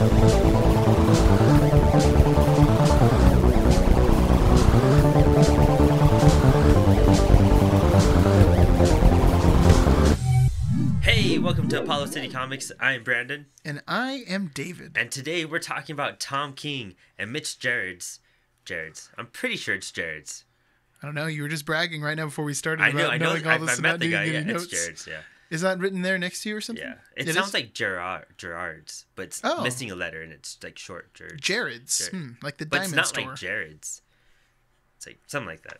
Hey, welcome to Apollo City Comics. I am Brandon. And I am David. And today we're talking about Tom King and Mitch Gerads. I'm pretty sure it's Gerads. I don't know. You were just bragging right now before we started. I know. All this I met the guy. Yeah, it's Gerads. Yeah. Is that written there next to you or something? Yeah. It sounds like Gerads, but it's missing a letter and it's like short. Gerads. Like the but diamond it's not store. like Gerads. It's like something like that.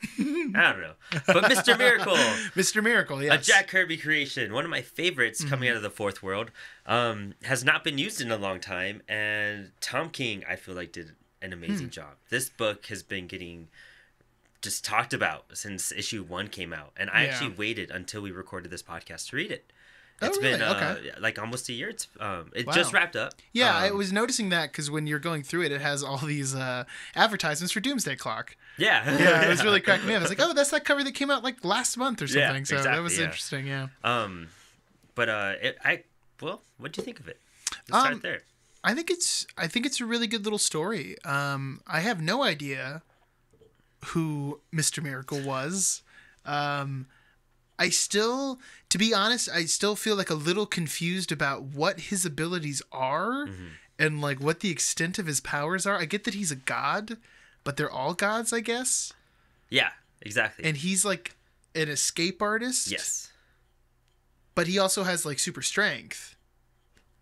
I don't know. But Mr. Miracle. Mr. Miracle, yes. A Jack Kirby creation. One of my favorites coming out of the Fourth World. Has not been used in a long time. And Tom King, I feel like, did an amazing job. This book has been getting just talked about since issue 1 came out. And I actually waited until we recorded this podcast to read it. It's been like almost a year. It just wrapped up. Yeah, I was noticing that because when you're going through it, it has all these advertisements for Doomsday Clock. Yeah. Yeah, it was really cracking me up. I was like, oh, that's that cover that came out like last month or something. Yeah, so exactly, that was interesting, yeah. What'd you think of it? Let's start there. I think it's a really good little story. I have no idea who Mr. Miracle was. To be honest, I still feel like a little confused about what his abilities are and like what the extent of his powers are. I get that he's a god, but they're all gods, I guess. Yeah, exactly. And he's like an escape artist. Yes. But he also has like super strength.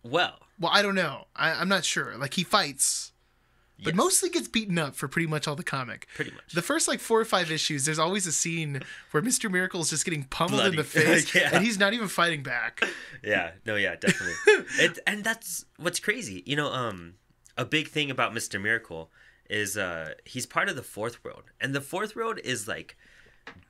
Well, I don't know. I'm not sure. Like he fights. But mostly gets beaten up for pretty much all the comic. Pretty much. The first like 4 or 5 issues, there's always a scene where Mr. Miracle is just getting pummeled in the face, and he's not even fighting back. Yeah, no, yeah, definitely. And that's what's crazy. You know, a big thing about Mr. Miracle is he's part of the Fourth World, and the Fourth World is like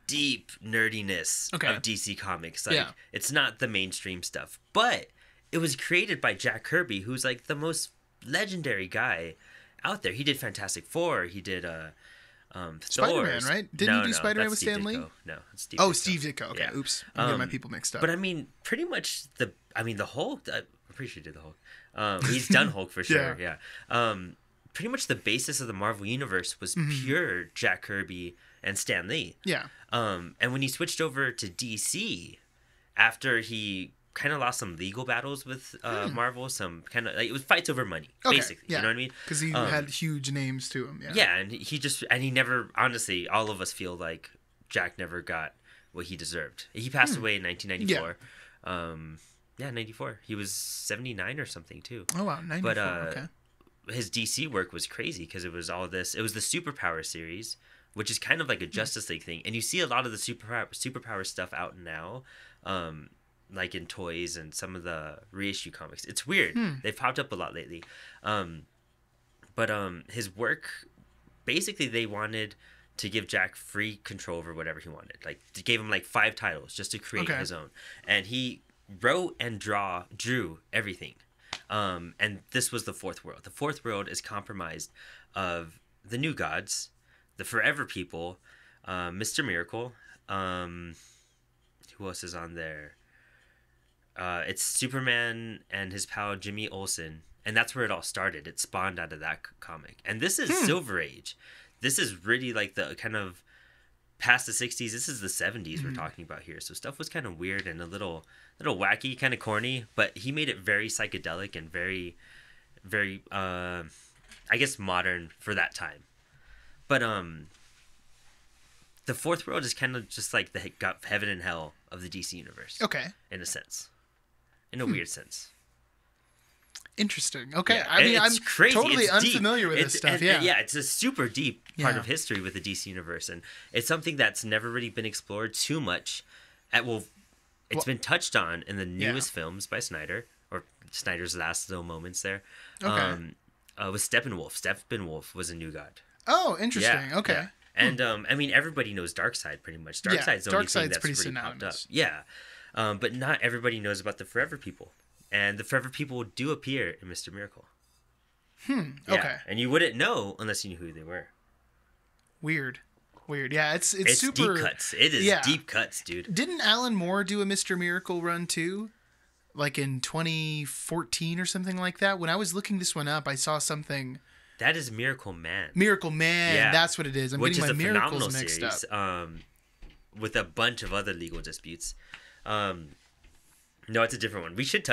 deep nerdiness of DC Comics. Like it's not the mainstream stuff, but it was created by Jack Kirby, who's like the most legendary guy out there. He did Fantastic Four. He did Spider-Man, right? Didn't he do Spider-Man with Stan Lee? No, it's Steve Ditko. Steve Ditko. Okay, oops. I'm getting my people mixed up. But I mean, pretty much the Hulk. I'm pretty sure he did the Hulk. He's done Hulk for sure. Yeah. Pretty much the basis of the Marvel Universe was pure Jack Kirby and Stan Lee. Yeah. And when he switched over to DC, after he kind of lost some legal battles with Marvel, some kind of like it was fights over money, basically. You know what I mean? Because he had huge names to him. Yeah, and he never, honestly, all of us feel like Jack never got what he deserved. He passed away in 1994. 94. He was 79 or something too. Oh wow, 94. But his DC work was crazy because it was all this. It was the Superpower series, which is kind of like a Justice League thing, and you see a lot of the superpower stuff out now. Like in toys and some of the reissue comics. It's weird. They've popped up a lot lately. But his work, basically they wanted to give Jack free control over whatever he wanted. Like, they gave him like 5 titles just to create his own. And he wrote and drew everything. And this was the Fourth World. The Fourth World is comprised of the New Gods, the Forever People, Mr. Miracle, who else is on there? It's Superman and his pal Jimmy Olsen, and that's where it all started. It spawned out of that comic. And this is Silver Age. This is really like the kind of past the 60s. This is the 70s we're talking about here. So stuff was kind of weird and a little wacky, kind of corny, but he made it very psychedelic and very, very, I guess, modern for that time. But the Fourth World is kind of just like the heaven and hell of the DC universe. Okay. In a sense. In a weird sense. Interesting. Okay. Yeah, I mean, I'm crazy. totally unfamiliar with this stuff. Yeah, it's a super deep part of history with the DC universe, and it's something that's never really been explored too much. It's been touched on in the newest films by Snyder, or Snyder's last little moments there. Okay. With Steppenwolf. Steppenwolf was a new god. Oh, interesting. Yeah, okay. Yeah. And I mean, everybody knows Darkseid pretty much. Darkseid's the only thing that's really popped up. Yeah. But not everybody knows about the Forever People. And the Forever People do appear in Mr. Miracle. Okay. And you wouldn't know unless you knew who they were. Weird. Yeah, it's super deep cuts. It is deep cuts, dude. Didn't Alan Moore do a Mr. Miracle run too? like in 2014 or something like that. When I was looking this one up, I saw something. That is Miracle Man. Miracle Man, Yeah. that's what it is. I'm Which getting is my a miracles phenomenal mixed series, up. with a bunch of other legal disputes. No, it's a different one. We should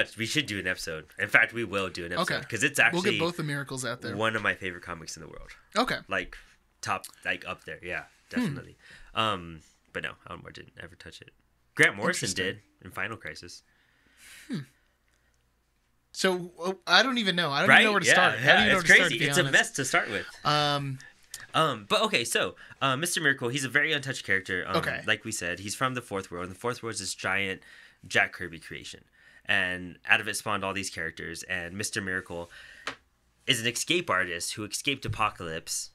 do an episode. In fact, we will do an episode because it's actually we'll get both the miracles out there. one of my favorite comics in the world. Okay, Like top, like up there. Yeah, definitely. But no, Alan Moore didn't ever touch it. Grant Morrison did in Final Crisis. So I don't even know. I don't Right? even know where to Yeah, start. yeah, Know it's where to crazy. start, It's a mess to start with. But okay, so Mr. Miracle, he's a very untouched character. Okay. Like we said, he's from the Fourth World. And the Fourth World is this giant Jack Kirby creation, and out of it spawned all these characters. And Mr. Miracle is an escape artist who escaped Apocalypse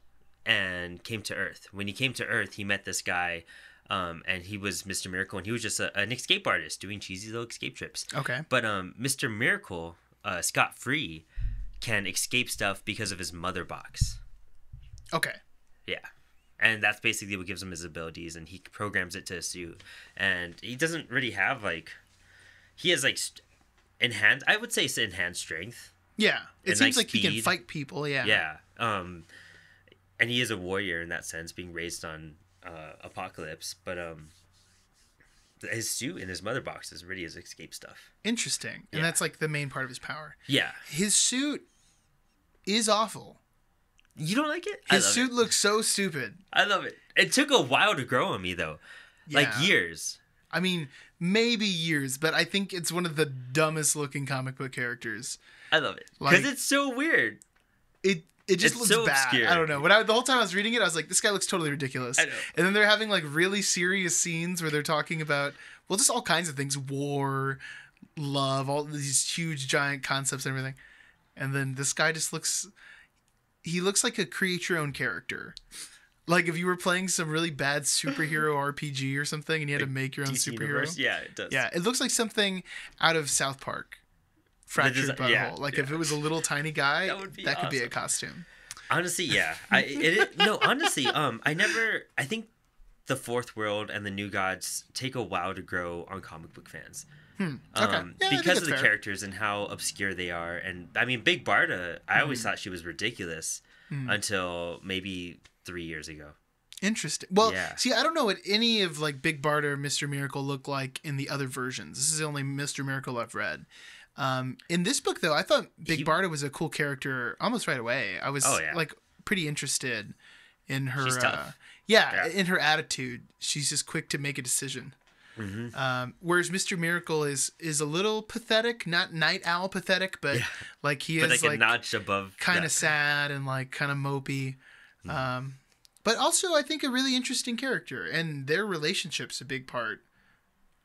and came to Earth. When he came to Earth, he met this guy, and he was Mr. Miracle, and he was just an escape artist doing cheesy little escape trips. Okay. But Mr. Miracle, scot-free, can escape stuff because of his mother box. Okay. Yeah. And that's basically what gives him his abilities, and he programs it to a suit. And he doesn't really have, like... He has, like, enhanced... I would say it's enhanced strength. Yeah. It And, seems like, like he can speed. fight people, yeah. Yeah. And he is a warrior in that sense, being raised on Apocalypse. But his suit and his mother box is really his escape stuff. Interesting. And Yeah. that's, like, the main part of his power. Yeah. His suit is awful. You don't like it? His suit looks so stupid. I love it. It took a while to grow on me, though. Like, Yeah. years. I mean, maybe years, but I think it's one of the dumbest looking comic book characters. I love it. Because Like- it's so weird. It just It's looks so bad. obscure. I don't know. The whole time I was reading it, I was like, this guy looks totally ridiculous. I know. And then they're having like really serious scenes where they're talking about, well, just all kinds of things, war, love, all these huge giant concepts and everything. And then this guy just looks like a create your own character. Like if you were playing some really bad superhero RPG or something and you had to make your own DC superhero. Universe? Yeah, it does. Yeah, it looks like something out of South Park. Fractured design- Butthole. yeah, like yeah. if it was a little tiny guy, That would be could be a awesome. costume. Honestly, yeah. Honestly, I think the Fourth World and the New Gods take a while to grow on comic book fans. Okay. Yeah, I think Because that's of the fair. characters and how obscure they are. And I mean, Big Barda, I always thought she was ridiculous until maybe 3 years ago. Interesting. Well, Yeah. see, I don't know what any of like Big Barda or Mr. Miracle look like in the other versions. This is the only Mr. Miracle I've read. In this book, though, I thought Big Barda was a cool character almost right away. I was like pretty interested in her. She's tough. Yeah, in her attitude. She's just quick to make a decision. Whereas Mr. Miracle is a little pathetic, not night owl pathetic, but like he But is like a like notch above. kind that. of sad and like kind of mopey. But also I think a really interesting character, and their relationship's a big part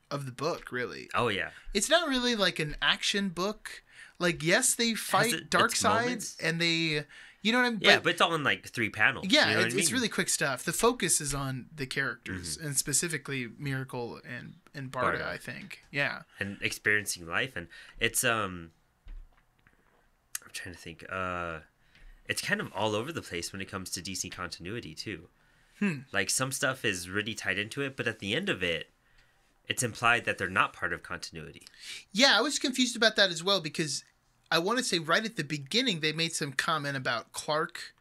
of the book, really. Oh, yeah. It's not really like an action book. Like, yes, they fight its Darkseid moments? and they, you know what I mean? Yeah, but it's all in like 3 panels. yeah, you know what it's, I mean? it's really quick stuff. The focus is on the characters and specifically Miracle and Barda, I think. Yeah. And experiencing life, and it's I'm trying to think. It's kind of all over the place when it comes to DC continuity too. Like some stuff is really tied into it, but at the end of it, it's implied that they're not part of continuity. Yeah, I was confused about that as well because I want to say right at the beginning they made some comment about Clark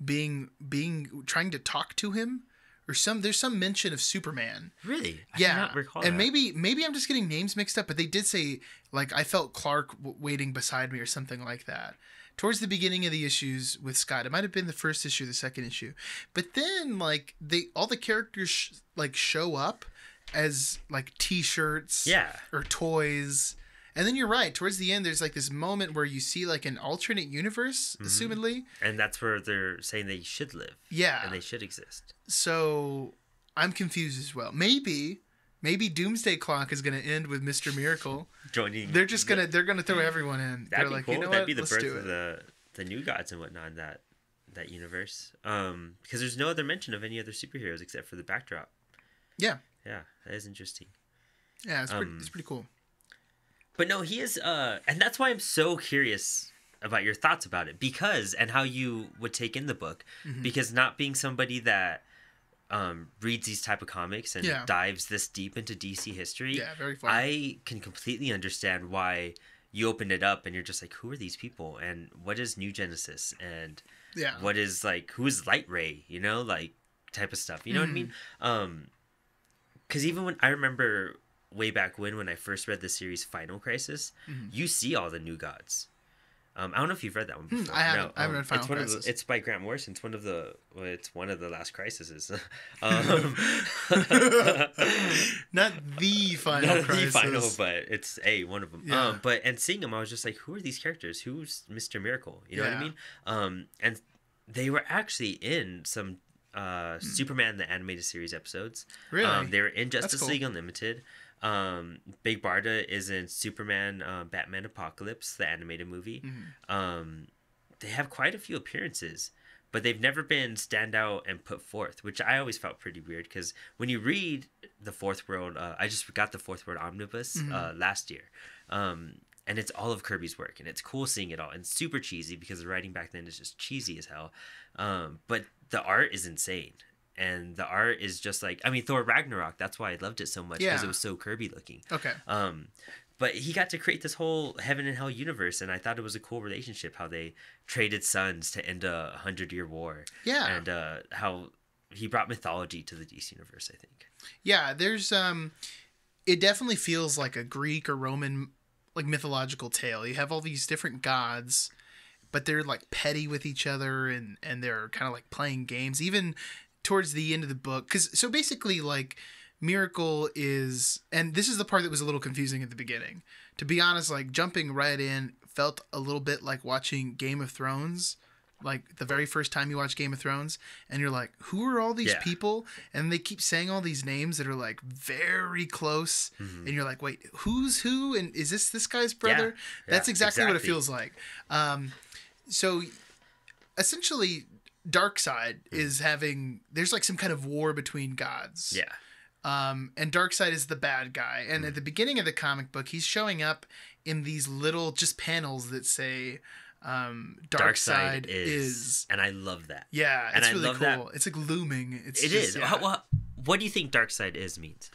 being trying to talk to him or there's some mention of Superman. Really? I Yeah, do not recall and that. maybe I'm just getting names mixed up, but they did say like I felt Clark waiting beside me or something like that. Towards the beginning of the issues with Scott, it might have been the first issue, the second issue, but then like all the characters like show up as like T-shirts, or toys, and then you're right. Towards the end, there's like this moment where you see like an alternate universe, assumedly, and that's where they're saying they should live. Yeah, and they should exist. So I'm confused as well. Maybe Doomsday Clock is going to end with Mr. Miracle Joining. They're gonna throw everyone in. That'd They're be like, cool. you know That'd what? be the Let's birth do of it. the New Gods and whatnot in that universe. Because there's no other mention of any other superheroes except for the backdrop. Yeah. Yeah, that is interesting. Yeah, it's pretty cool. But no, he is, and that's why I'm so curious about your thoughts about it, because and how you would take in the book, because not being somebody that reads these type of comics and dives this deep into DC history, very fun. I can completely understand why you open it up and you're just like, who are these people and what is New Genesis and what is like, who is Light Ray, you know, like type of stuff, you know what I mean? Because even when I remember way back when I first read the series Final Crisis, you see all the new gods. I don't know if you've read that one before. I haven't. I haven't read Final Crisis. It's by Grant Morrison. It's one of the last crises. Not the final crisis. The final, but it's one of them. Yeah. And seeing them, I was just like, who are these characters? Who's Mr. Miracle? You know what I mean? And they were actually in some Superman the Animated Series episodes. Really? They were in Justice League Unlimited. Big Barda is in Superman, Batman Apocalypse, the animated movie. They have quite a few appearances, but they've never been stand out and put forth, which I always felt pretty weird because when you read the Fourth World, I just got the Fourth World Omnibus last year. And it's all of Kirby's work, and it's cool seeing it all. And super cheesy because the writing back then is just cheesy as hell. But the art is insane. And the art is just like, I mean, Thor Ragnarok, that's why I loved it so much, because it was so Kirby looking. Okay. But he got to create this whole heaven and hell universe, and I thought it was a cool relationship, how they traded sons to end a 100-year war. Yeah. And how he brought mythology to the DC universe, I think. Yeah, there's, it definitely feels like a Greek or Roman, like, mythological tale. You have all these different gods, but they're, like, petty with each other, and they're kind of, like, playing games. Even towards the end of the book, so basically, like, Miracle is, and this is the part that was a little confusing at the beginning, to be honest, like, jumping right in felt a little bit like watching Game of Thrones, like the very first time you watch Game of Thrones, and you're like, who are all these people? And they keep saying all these names that are like very close, and you're like, wait, who's who? And is this guy's brother? That's exactly what it feels like. So essentially, Darkseid is having, there's like some kind of war between gods. Yeah. And Darkseid is the bad guy. And at the beginning of the comic book, he's showing up in these little just panels that say, Darkseid is. And I love that. Yeah, it's really cool. That. It's like looming. It is. Yeah. What do you think Darkseid is means?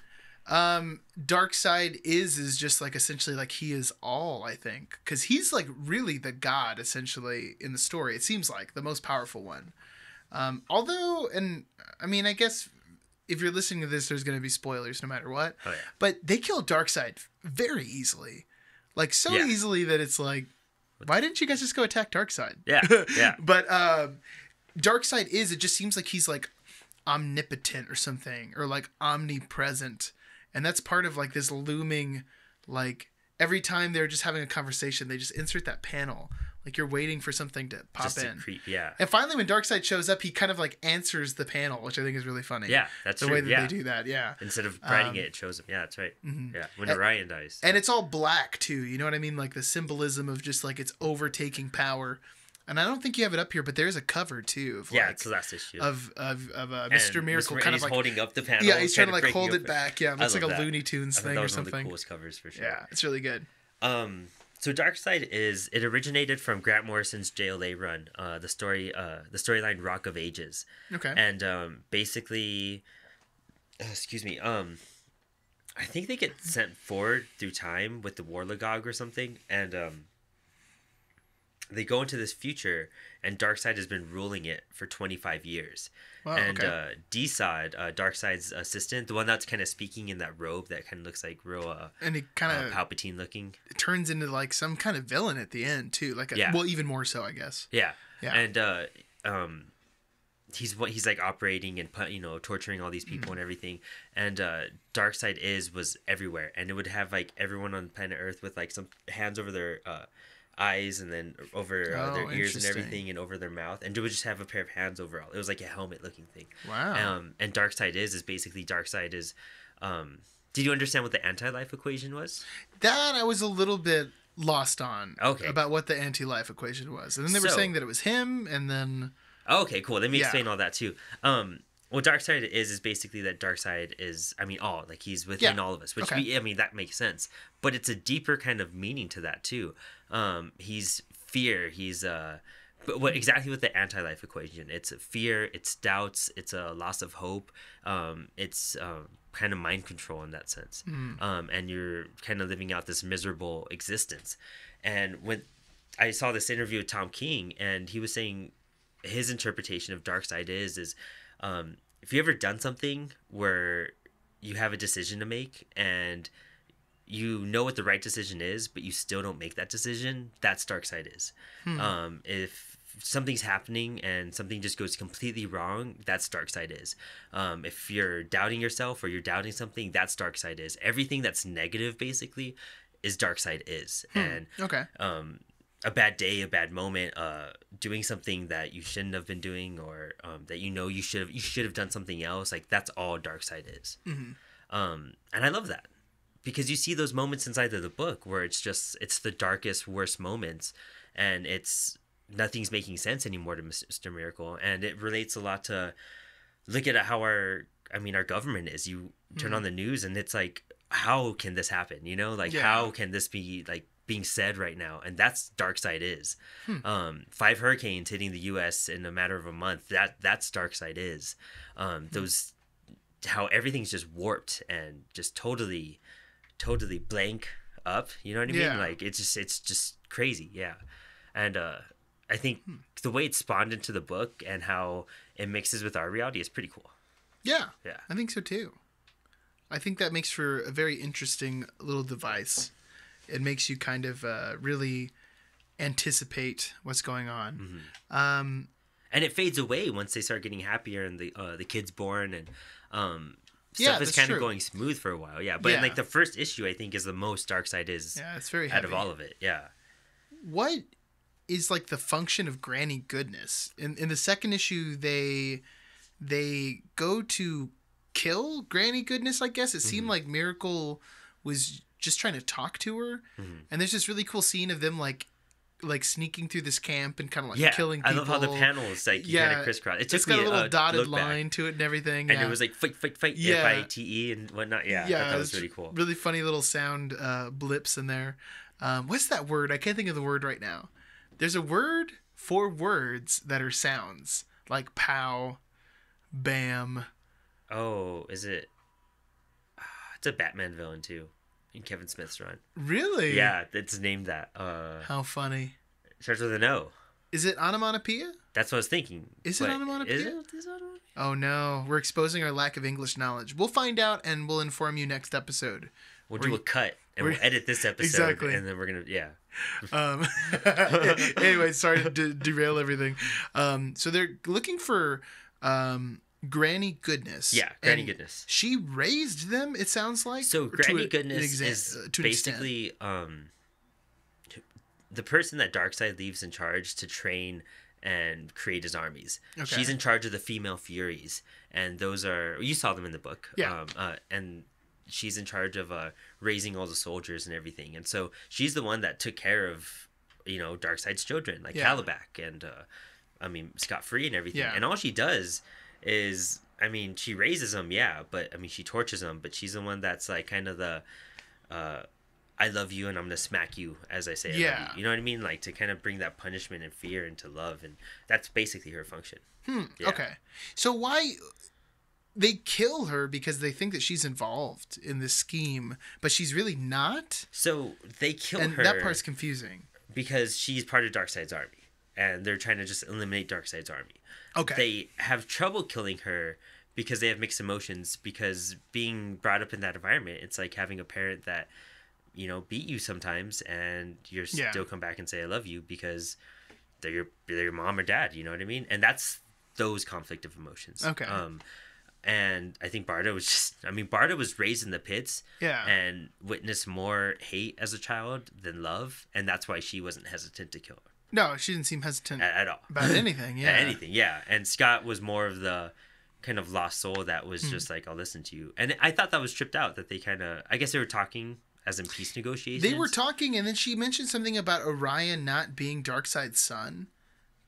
Darkseid is just like essentially like he is all, I think, because he's like really the god essentially in the story. It seems like the most powerful one. Although, and I mean, I guess if you're listening to this, there's going to be spoilers no matter what. Oh, yeah. But they kill Darkseid very easily, like so easily that it's like, why didn't you guys just go attack Darkseid? Yeah, yeah. But Darkseid is, it just seems like he's like omnipotent or something, or like omnipresent. And that's part of like this looming, like every time they're just having a conversation, they just insert that panel. Like you're waiting for something to pop just in. Yeah. And finally, when Darkseid shows up, he kind of like answers the panel, which I think is really funny. Yeah, that's the way that they do that. Yeah. Instead of writing it shows him. Yeah, that's right. Mm-hmm. Yeah. When Orion dies. And it's all black too. You know what I mean? Like the symbolism of just like it's overtaking power. And I don't think you have it up here, but there's a cover too. Of like, it's the last issue of Mr. Miracle, kind of like holding up the panel. Yeah, he's trying to like hold it back. Yeah, it looks like a Looney Tunes thing or something. One of the coolest covers for sure. Yeah, it's really good. So Darkseid it originated from Grant Morrison's JLA run, the storyline Rock of Ages. Okay. And basically, excuse me, I think they get sent forward through time with the Warlagog or something, and they go into this future, and Darkseid has been ruling it for 25 years. Wow, and okay. D-Side, Darkseid's assistant, the one that's kind of speaking in that robe that kind of looks like real and he kind of Palpatine looking. It turns into like some kind of villain at the end too, like well, even more so, I guess. Yeah. And he's like operating and torturing all these people and everything. And Darkseid was everywhere, and it would have like everyone on planet Earth with like some hands over their eyes, and then over their ears and everything, and over their mouth, and it would just have a pair of hands over all. It was like a helmet looking thing. Wow. And Darkseid is basically Darkseid is did you understand what the anti-life equation was? That I was a little bit lost on. Okay. About what the anti-life equation was. And then they were saying that it was him, and then okay, cool. Let me explain all that too. What Darkseid is basically that Darkseid is, all, like he's within all of us, which that makes sense. But it's a deeper kind of meaning to that too. He's fear. He's but what exactly with the anti-life equation? It's fear, it's doubts, it's a loss of hope, it's kind of mind control in that sense, and you're kind of living out this miserable existence. And when I saw this interview with Tom King, and he was saying his interpretation of dark side is if you ever done something where you have a decision to make and you know what the right decision is, but you still don't make that decision, that's dark side is. If something's happening and something just goes completely wrong, that's dark side is. If you're doubting yourself or you're doubting something, that's dark side is. Everything that's negative basically is dark side is. And Okay. a bad day, a bad moment, doing something that you shouldn't have been doing, or that you should have done something else, like that's all dark side is. And I love that, because you see those moments inside of the book where it's the darkest, worst moments, and nothing's making sense anymore to Mr. Miracle. And it relates a lot to look at how our government is. You turn on the news and it's like, how can this happen? How can this be like being said right now? And that's dark side is. 5 hurricanes hitting the US in a matter of a month, that's dark side is. Those, how everything's just warped and just totally blank up, you know what I mean? Like it's just crazy. Yeah. And I think the way it's spawned into the book and how it mixes with our reality is pretty cool. Yeah, I think so too. I think that makes for a very interesting little device. It makes you kind of really anticipate what's going on. And it fades away once they start getting happier and the kid's born, and stuff is kind of going smooth for a while. Yeah, but like the first issue, I think, is the most dark side is. Yeah, it's very heavy. Out of all of it. Yeah. What is like the function of Granny Goodness? In the second issue, they go to kill Granny Goodness, I guess. It seemed like Miracle was just trying to talk to her, and there's this really cool scene of them like sneaking through this camp and kind of like killing people. I love how the panels like kind of crisscross. It's got a little dotted line to it and everything, and it was like fight, FITE and whatnot. That was really cool. Really funny little sound blips in there. What's that word? I can't think of the word right now. There's a word for words that are sounds, like pow, bam. Oh, is it? It's a Batman villain too, in Kevin Smith's run. Really? Yeah, it's named that. How funny. It starts with an O. Is it onomatopoeia? That's what I was thinking. Is it onomatopoeia? Is it onomatopoeia? Oh no, we're exposing our lack of English knowledge. We'll find out and we'll inform you next episode. We'll do a cut and we'll edit this episode. Exactly. And then we're going to, Anyway, sorry to derail everything. So they're looking for Granny Goodness. Yeah, Granny Goodness. She raised them, it sounds like. So Granny Goodness is basically the person that Darkseid leaves in charge to train and create his armies. Okay. She's in charge of the female Furies, and those are, you saw them in the book. Yeah. And she's in charge of raising all the soldiers and everything. And so she's the one that took care of, Darkseid's children, like Calabac and Scott Free and everything. Yeah. And all she does is, she raises them, but she tortures them, but she's the one that's like kind of the I love you and I'm gonna smack you as I say I love you. You know what I mean? Like to kind of bring that punishment and fear into love, and that's basically her function. Yeah. Okay. So why they kill her? Because they think that she's involved in this scheme, but she's really not? So they kill her. And that part's confusing. Because she's part of Darkseid's army, and they're trying to just eliminate Darkseid's army. Okay. They have trouble killing her because they have mixed emotions, because being brought up in that environment, it's like having a parent that, beat you sometimes, and you're still come back and say I love you because they're your mom or dad, you know what I mean? And that's those conflict of emotions. Okay. And I think Barda was raised in the pits and witnessed more hate as a child than love, and that's why she wasn't hesitant to kill her. No, she didn't seem hesitant at all. About anything, At anything, yeah. And Scott was more of the kind of lost soul that was just like, I'll listen to you. And I thought that was tripped out, that they kind of, I guess they were talking as in peace negotiations. They were talking, and then she mentioned something about Orion not being Darkseid's son,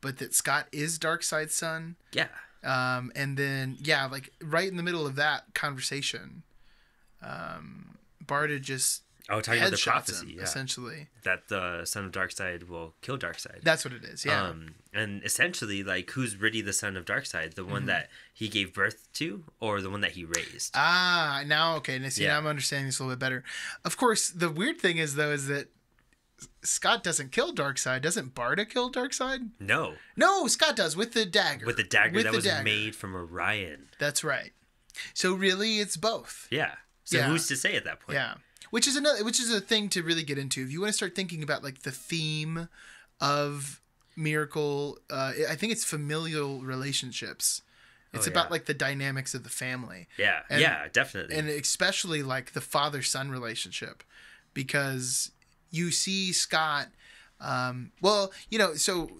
but that Scott is Darkseid's son. Yeah. And then, like right in the middle of that conversation, Barda just... Oh, talking about the headshots prophecy, him, essentially. that the son of Darkseid will kill Darkseid. That's what it is, yeah. And essentially, like, who's really the son of Darkseid? The one that he gave birth to, or the one that he raised? Now, okay. Now I'm understanding this a little bit better. Of course, the weird thing is, though, is that Scott doesn't kill Darkseid. Doesn't Barda kill Darkseid? No. No, Scott does, with the dagger. With the dagger that was made from Orion. That's right. So really, it's both. Yeah. So who's to say at that point? Yeah. Which is a thing to really get into. If you want to start thinking about, like, the theme of Miracle, I think it's familial relationships. It's about, like, the dynamics of the family. Yeah. Definitely. And especially, like, the father-son relationship. Because you see Scott, so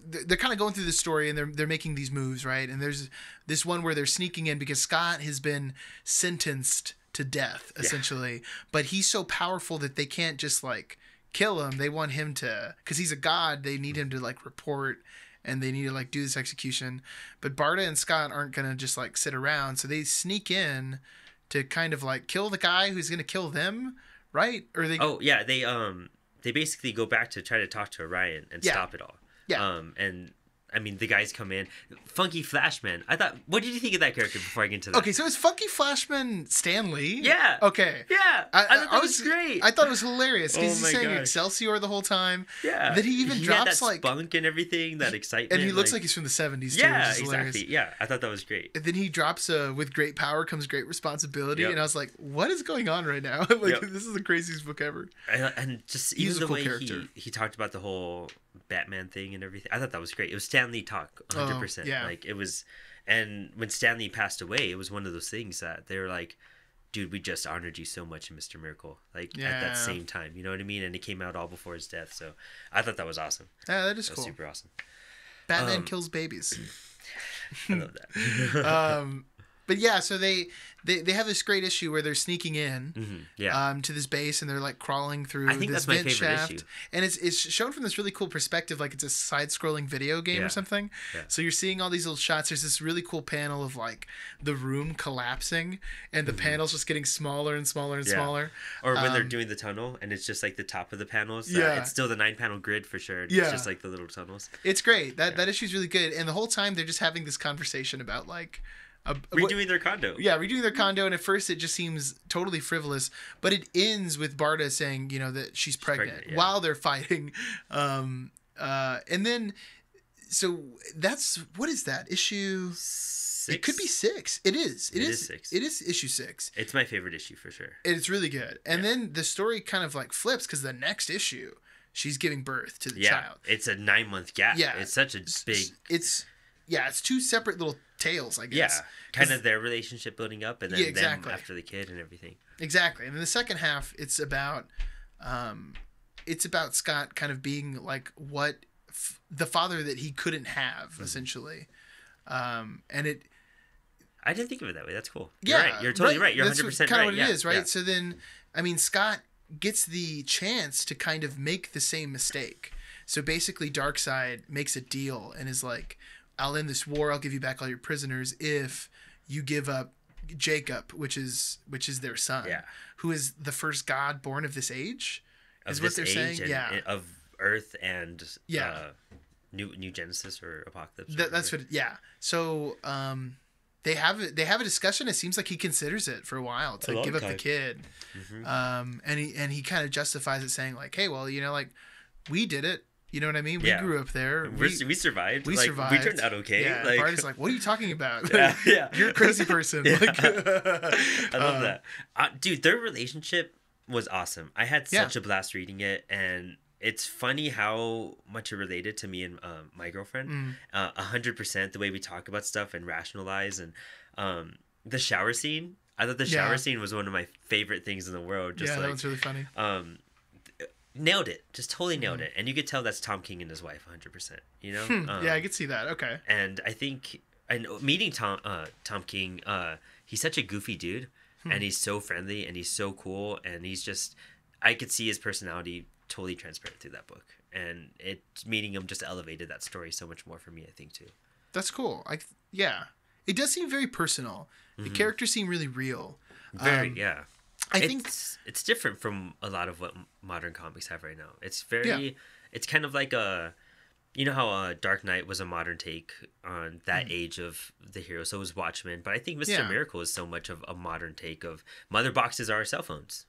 they're kind of going through the story, and they're making these moves, right? And there's this one where they're sneaking in because Scott has been sentenced to death, essentially. But he's so powerful that they can't just, like, kill him. They want him to, because he's a god, they need him to, like, report, and they need to, like, do this execution. But Barda and Scott aren't going to just, like, sit around. So they sneak in to kind of, like, kill the guy who's going to kill them, right? Or they... Oh, yeah, they basically go back to try to talk to Orion and stop it all. Yeah. And I mean, the guys come in. Funky Flashman. I thought, what did you think of that character before I get into that? Okay, so is Funky Flashman Stan Lee? Yeah. Okay. Yeah. I thought that was great. I thought it was hilarious because he's saying gosh. Excelsior the whole time. Yeah. That he even drops had that like spunk and everything, that excitement. And he looks like he's from the 70s too. Yeah, which is hilarious. exactly. Yeah, I thought that was great. And then he drops with great power comes great responsibility, and I was like, what is going on right now? This is the craziest book ever. And just even the way he talked about the whole Batman thing and everything, I thought that was great. It was Stan Lee talk, 100%. Yeah. Like, it was, and when Stan Lee passed away, it was one of those things that they were like, dude, we just honored you so much in Mr. Miracle, like, at that same time, you know what I mean? And it came out all before his death, so I thought that was awesome. Yeah, that is cool. Super awesome. Batman kills babies. I love that. But yeah, so they have this great issue where they're sneaking in to this base, and they're like crawling through this vent shaft. Issue. And it's shown from this really cool perspective, like it's a side-scrolling video game or something. Yeah. So you're seeing all these little shots. There's this really cool panel of like the room collapsing, and the panels just getting smaller and smaller and smaller. Or when they're doing the tunnel, and it's just like the top of the panels. It's still the 9-panel grid for sure. It's just like the little tunnels. It's great. That issue's really good. And the whole time they're just having this conversation about like redoing their condo. Yeah, redoing their condo, and at first it just seems totally frivolous, but it ends with Barda saying, that she's pregnant while they're fighting. And then, so that's, what is that? Issue 6? It could be 6. It is. It is 6. It is issue 6. It's my favorite issue for sure. It's really good. And then the story kind of like flips because the next issue, she's giving birth to the child. It's a 9-month gap. Yeah. It's such a big... It's 2 separate little tales, I guess. Yeah, kind of their relationship building up, and then them after the kid and everything. Exactly, and in the second half, it's about Scott kind of being like the father that he couldn't have, essentially, and it. I didn't think of it that way. That's cool. You're right. You're totally right. You're 100% right. Kind of what it is, right? Yeah. So then, I mean, Scott gets the chance to kind of make the same mistake. So basically, Darkseid makes a deal and is like, I'll end this war. I'll give you back all your prisoners if you give up Jacob, which is their son, who is the first god born of this age, is what they're saying. And of Earth and New Genesis or Apocalypse. That's what. Yeah. So they have a discussion. It seems like he considers it for a while to give up the kid, and he kind of justifies it, saying like, hey, well, like we did it. You know what I mean? We grew up there. We survived. We survived. We turned out okay. Yeah, Barda's like, what are you talking about? Yeah. You're a crazy person. I love that. Dude, their relationship was awesome. I had such a blast reading it, and it's funny how much it related to me and my girlfriend. 100%, the way we talk about stuff and rationalize. And the shower scene, I thought the shower scene was one of my favorite things in the world. That was really funny. Nailed it. Just totally nailed it. And you could tell that's Tom King and his wife 100%, yeah, I could see that. Okay. And I think, and meeting Tom King, he's such a goofy dude, and he's so friendly, and he's so cool, and he's just, I could see his personality totally transparent through that book. And meeting him just elevated that story so much more for me, I think, too. That's cool. It does seem very personal. The characters seem really real. Very, yeah. I think it's different from a lot of what modern comics have right now. It's very, Yeah. it's kind of like you know how Dark Knight was a modern take on that age of the hero. So was Watchmen, but I think Mr. Yeah. Miracle is so much of a modern take of mother boxes are cell phones.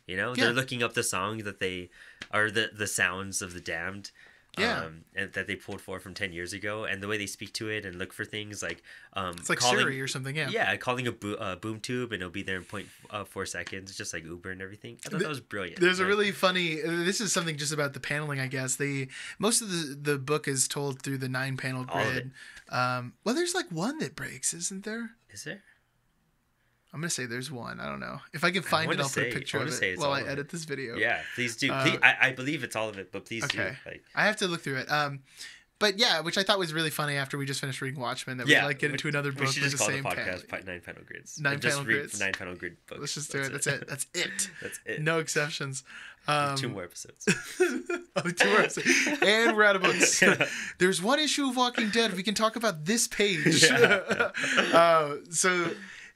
You know, Yeah. they're looking up the song that they are the sounds of the damned. Yeah. And that they pulled from 10 years ago, and the way they speak to it and look for things like it's like calling, Siri or something. Yeah. yeah, calling a boom tube and it'll be there in 0.4 seconds, just like Uber and everything. I thought that was brilliant. There's a really funny. This is something just about the paneling, I guess. Most of the book is told through the 9-panel All of grid. Well, there's like one that breaks, isn't there? Is there? I'm gonna say there's one. I don't know. If I can find it, I'll put a picture of it while I edit this video. Yeah, please do. I believe it's all of it, but please do. Like, I have to look through it. But yeah, which I thought was really funny after we just finished reading Watchmen, that we like get into another book we should with just the call same the podcast panel. 9-panel grids. 9-panel grids. 9-panel grid books. Let's just do it. That's it. That's it. That's it. No exceptions. 2 more episodes. 2 more episodes. And we're out of books. There's one issue of Walking Dead. We can talk about this page. So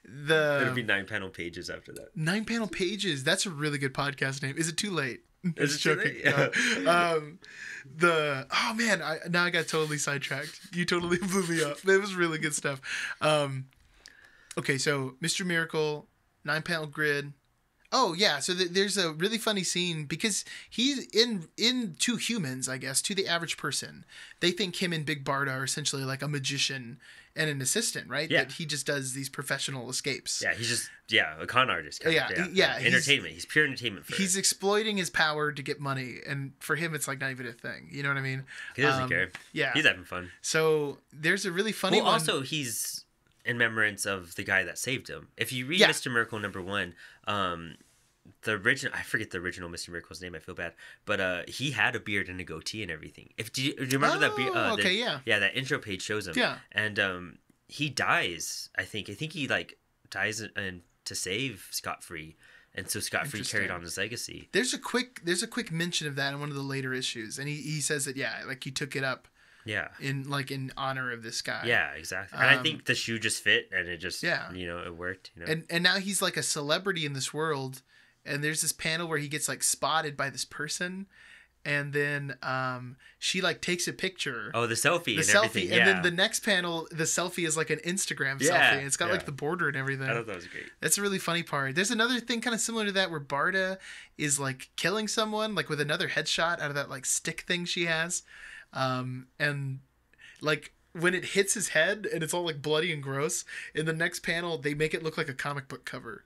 there'll be 9-panel pages after that. 9-panel pages. That's a really good podcast name. Is it too late? Is it too late? Oh man, now I got totally sidetracked. You totally blew me up. It was really good stuff. Okay, so Mr. Miracle, 9-panel grid. Oh yeah, so there's a really funny scene because he's in To Humans, I guess, to the average person. They think him and Big Barda are essentially like a magician and an assistant, right? Yeah. That he just does these professional escapes. Yeah, he's just a con artist. Yeah. Entertainment. He's pure entertainment. He's exploiting his power to get money, and for him, it's like not even a thing. You know what I mean? He doesn't care. Yeah, he's having fun. So there's a really funny one. Also, he's in remembrance of the guy that saved him. If you read Mr. Miracle #1, the original, I forget the original Mr. Miracle's name. I feel bad, but he had a beard and a goatee and everything. Do you remember that beard? That intro page shows him. Yeah, and he dies. I think he like dies to save Scott Free, and so Scott Free carried on his legacy. There's a quick mention of that in one of the later issues, and he says that like he took it up. Yeah. In honor of this guy. Yeah, exactly. And I think the shoe just fit, and it just it worked. And now he's like a celebrity in this world. And there's this panel where he gets like spotted by this person, and then she like takes a picture. Oh, the selfie. Everything. And then the next panel, the selfie is like an Instagram selfie. And it's got like the border and everything. I thought that was great. That's a really funny part. There's another thing kind of similar to that where Barda is like killing someone like with another headshot out of that like stick thing she has, and like when it hits his head and it's all like bloody and gross. In the next panel, they make it look like a comic book cover.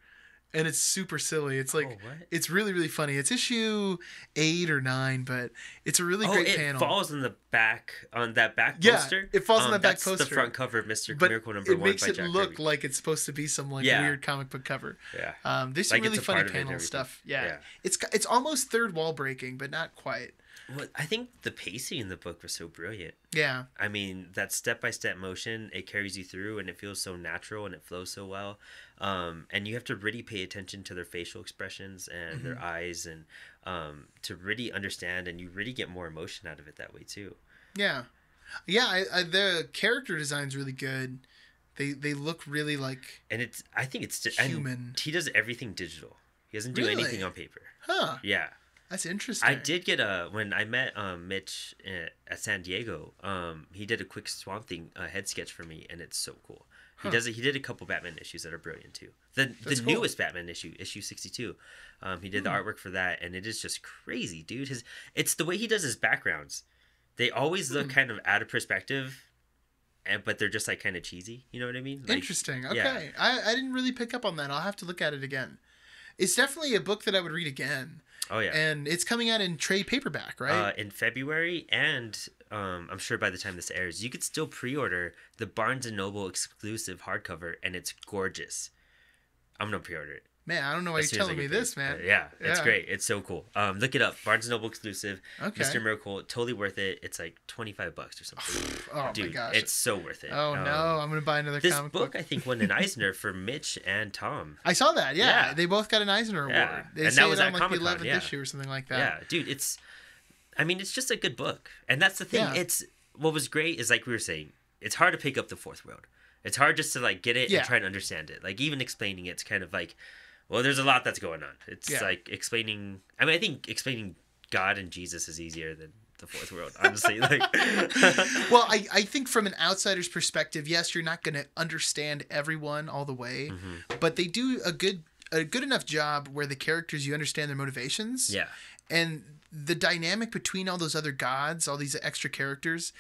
And it's super silly. It's like it's really, really funny. It's issue 8 or 9, but it's a really great panel. It falls in the back on that back poster. Yeah, it falls on the back poster. That's the front cover of Mr. Miracle #1 by Jack Kirby. It makes it look like it's supposed to be some like weird comic book cover. Yeah. There's some really funny panel stuff. Yeah. It's almost third wall breaking, but not quite. Well, I think the pacing in the book was so brilliant. Yeah. I mean, that step-by-step motion, it carries you through, and it feels so natural, and it flows so well. And you have to really pay attention to their facial expressions and their eyes, and to really understand, and you really get more emotion out of it that way, too. Yeah. Yeah, the character design's really good. They look really like I think it's human. He does everything digital. He doesn't do anything on paper. Huh. Yeah. That's interesting. I did get when I met Mitch at San Diego, he did a quick Swamp Thing head sketch for me, and it's so cool. He did a couple Batman issues that are brilliant too. The newest Batman issue 62. He did the artwork for that, and it is just crazy, dude. It's the way he does his backgrounds. They always look kind of out of perspective, but they're just like kind of cheesy. You know what I mean? Like, interesting. Okay, yeah. I didn't really pick up on that. I'll have to look at it again. It's definitely a book that I would read again. Oh yeah, and it's coming out in trade paperback, right? In February, and I'm sure by the time this airs, you could still pre-order the Barnes and Noble exclusive hardcover, and it's gorgeous. I'm gonna pre-order it. Man, I don't know why you're telling me this, man. Yeah, it's great. It's so cool. Look it up. Barnes & Noble exclusive. Okay. Mr. Miracle, totally worth it. It's like $25 or something. Oh, dude, my gosh. It's so worth it. Oh, no. I'm going to buy another comic book. This book, I think, won an Eisner for Mitch and Tom. I saw that, yeah. They both got an Eisner Award. Yeah. They and say that was it at on like the Comic-Con, 11th issue or something like that. Yeah, dude, it's just a good book. And that's the thing. Yeah. What was great is, like we were saying, it's hard to pick up the fourth world. It's hard just to, like, get it and try to understand it. Like, even explaining it's kind of like, Well, there's a lot that's going on. It's Yeah. like explaining. I mean, I think explaining God and Jesus is easier than the fourth world. Honestly, like. Well, I think from an outsider's perspective, yes, you're not going to understand everyone all the way, but they do a good enough job where the characters, you understand their motivations. Yeah. And the dynamic between all those other gods, all these extra characters.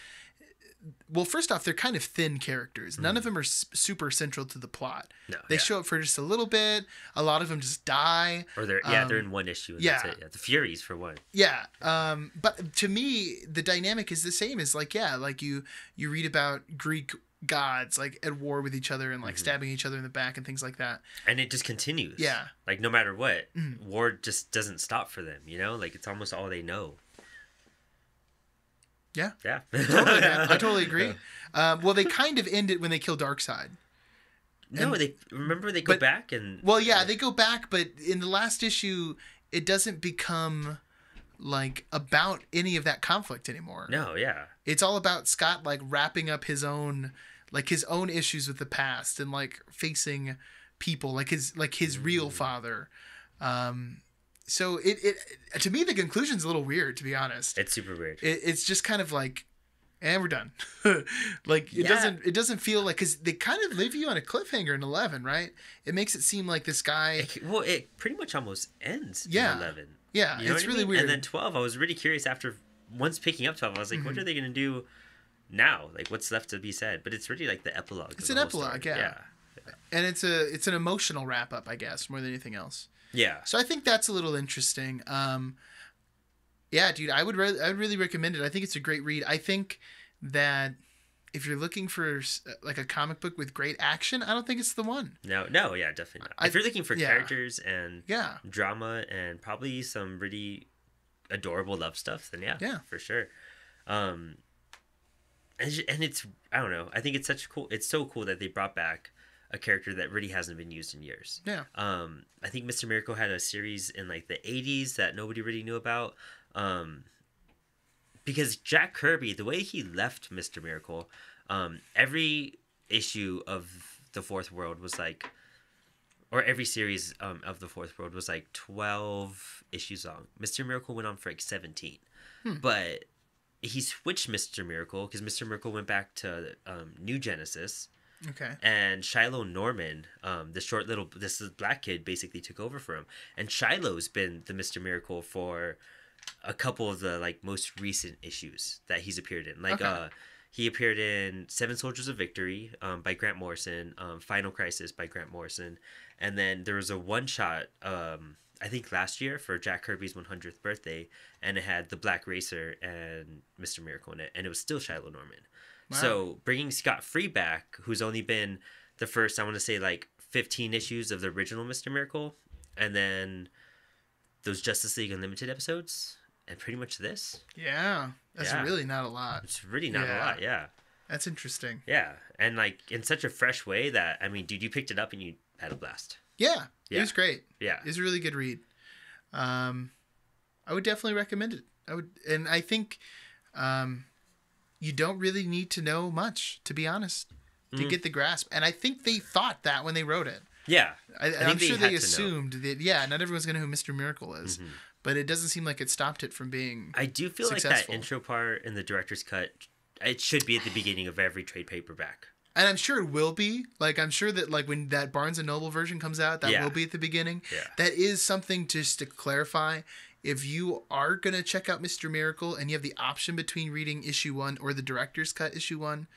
Well, first off, they're kind of thin characters. None of them are super central to the plot. No, they show up for just a little bit. A lot of them just die. Or they're in one issue. And that's it. Yeah, the Furies for one. Yeah. But to me, the dynamic is the same as like you read about Greek gods like at war with each other and like stabbing each other in the back and things like that. And it just continues. Yeah. Like no matter what, war just doesn't stop for them. You know, like it's almost all they know. Yeah. Yeah. Totally, man. I totally agree. Well, they kind of end it when they kill Darkseid. No, they go back and. Well, yeah, they go back, but in the last issue, it doesn't become like about any of that conflict anymore. No, yeah. It's all about Scott like wrapping up his own issues with the past and like facing people like his real father. So it to me the conclusion's a little weird, to be honest. It's super weird. It's just kind of like, and we're done. Like it doesn't feel like, because they kind of leave you on a cliffhanger in 11, right? It makes it seem like this guy. It pretty much almost ends. Yeah. In 11. Yeah, you know it's really weird. And then 12, I was really curious after once picking up 12. I was like, what are they gonna do now? Like, what's left to be said? But it's really like the epilogue. It's an epilogue, yeah. And it's an emotional wrap up, I guess, more than anything else. Yeah. So I think that's a little interesting. Yeah, dude, I would really recommend it. I think it's a great read. I think that if you're looking for like a comic book with great action, I don't think it's the one. No, yeah, definitely not. If you're looking for characters and drama and probably some really adorable love stuff, then yeah, for sure. And it's, I don't know. I think it's so cool that they brought back a character that really hasn't been used in years. Yeah. I think Mr. Miracle had a series in like the 80s that nobody really knew about. Because Jack Kirby, the way he left Mr. Miracle, every issue of the Fourth World was like, or every series of the Fourth World was like 12 issues long. Mr. Miracle went on for like 17. But he switched Mr. Miracle because Mr. Miracle went back to New Genesis. Okay. And Shiloh Norman, this black kid, basically took over for him. And Shiloh's been the Mr. Miracle for a couple of the like most recent issues that he's appeared in. Like he appeared in Seven Soldiers of Victory by Grant Morrison, Final Crisis by Grant Morrison, and then there was a one shot I think last year for Jack Kirby's 100th birthday, and it had the Black Racer and Mr. Miracle in it, and it was still Shiloh Norman. Wow. So bringing Scott Free back, who's only been the first, I want to say, like 15 issues of the original Mr. Miracle, and then those Justice League Unlimited episodes, and pretty much this. Yeah, that's really not a lot. It's really not a lot, yeah. That's interesting. Yeah, and like in such a fresh way that, I mean, dude, you picked it up and you had a blast. Yeah, it was great. Yeah. It was a really good read. I would definitely recommend it. And I think you don't really need to know much, to be honest, to get the grasp. And I think they thought that when they wrote it. Yeah. I'm sure they assumed that, not everyone's going to know who Mr. Miracle is. But it doesn't seem like it stopped it from being I do feel successful. Like that intro part in the director's cut, it should be at the beginning of every trade paperback. And I'm sure it will be. Like, I'm sure that, like, when that Barnes & Noble version comes out, that will be at the beginning. Yeah. That is something just to clarify. If you are going to check out Mr. Miracle and you have the option between reading issue 1 or the director's cut issue 1,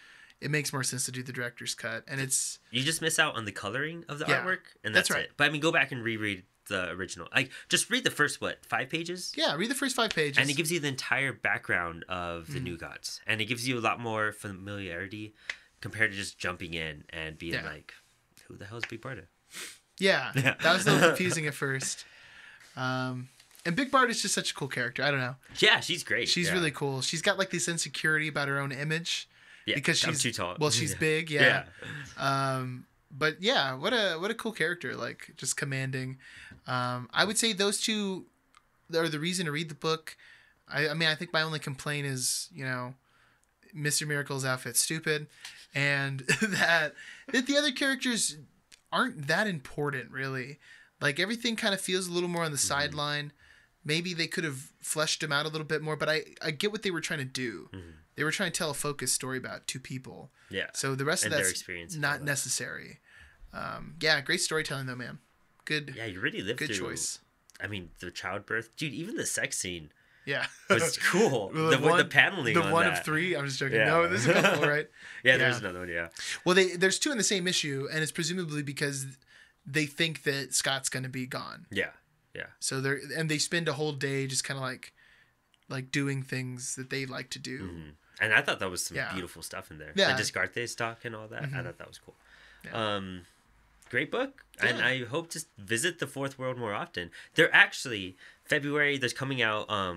it makes more sense to do the director's cut. And it's... You just miss out on the coloring of the artwork, and that's right. It. But, I mean, go back and reread the original. Like, just read the first, 5 pages? Yeah, read the first 5 pages. And it gives you the entire background of the New Gods. And it gives you a lot more familiarity compared to just jumping in and being like, who the hell is Big Barda? Yeah, that was a little confusing at first. And Big Barda is just such a cool character. I don't know. Yeah, she's great. She's really cool. She's got like this insecurity about her own image. Yeah, because she's too tall. Well, she's big. Yeah. But yeah, what a cool character. Like, just commanding. I would say those two are the reason to read the book. I mean, I think my only complaint is, Mr. Miracle's outfit's stupid, and that the other characters aren't that important, really. Like everything kind of feels a little more on the sideline. Maybe they could have fleshed him out a little bit more, but I get what they were trying to do. They were trying to tell a focused story about two people. Yeah. So the rest of And their that's experience not necessary. Yeah, great storytelling though, man. Good. Yeah, you really lived good through. choice. I mean, the childbirth, dude. Even the sex scene Yeah. was cool. the paneling. The on one that. of 3. I'm just joking. Yeah. No, there's a couple, right? Yeah, there's another one. Yeah. Well, there's 2 in the same issue, and it's presumably because they think that Scott's going to be gone. Yeah. Yeah. So they spend a whole day just kind of like doing things that they like to do. And I thought that was some beautiful stuff in there. Yeah. The Descartes talk and all that. I thought that was cool. Yeah. Great book. Yeah. And I hope to visit the Fourth World more often. They're actually February. There's coming out. I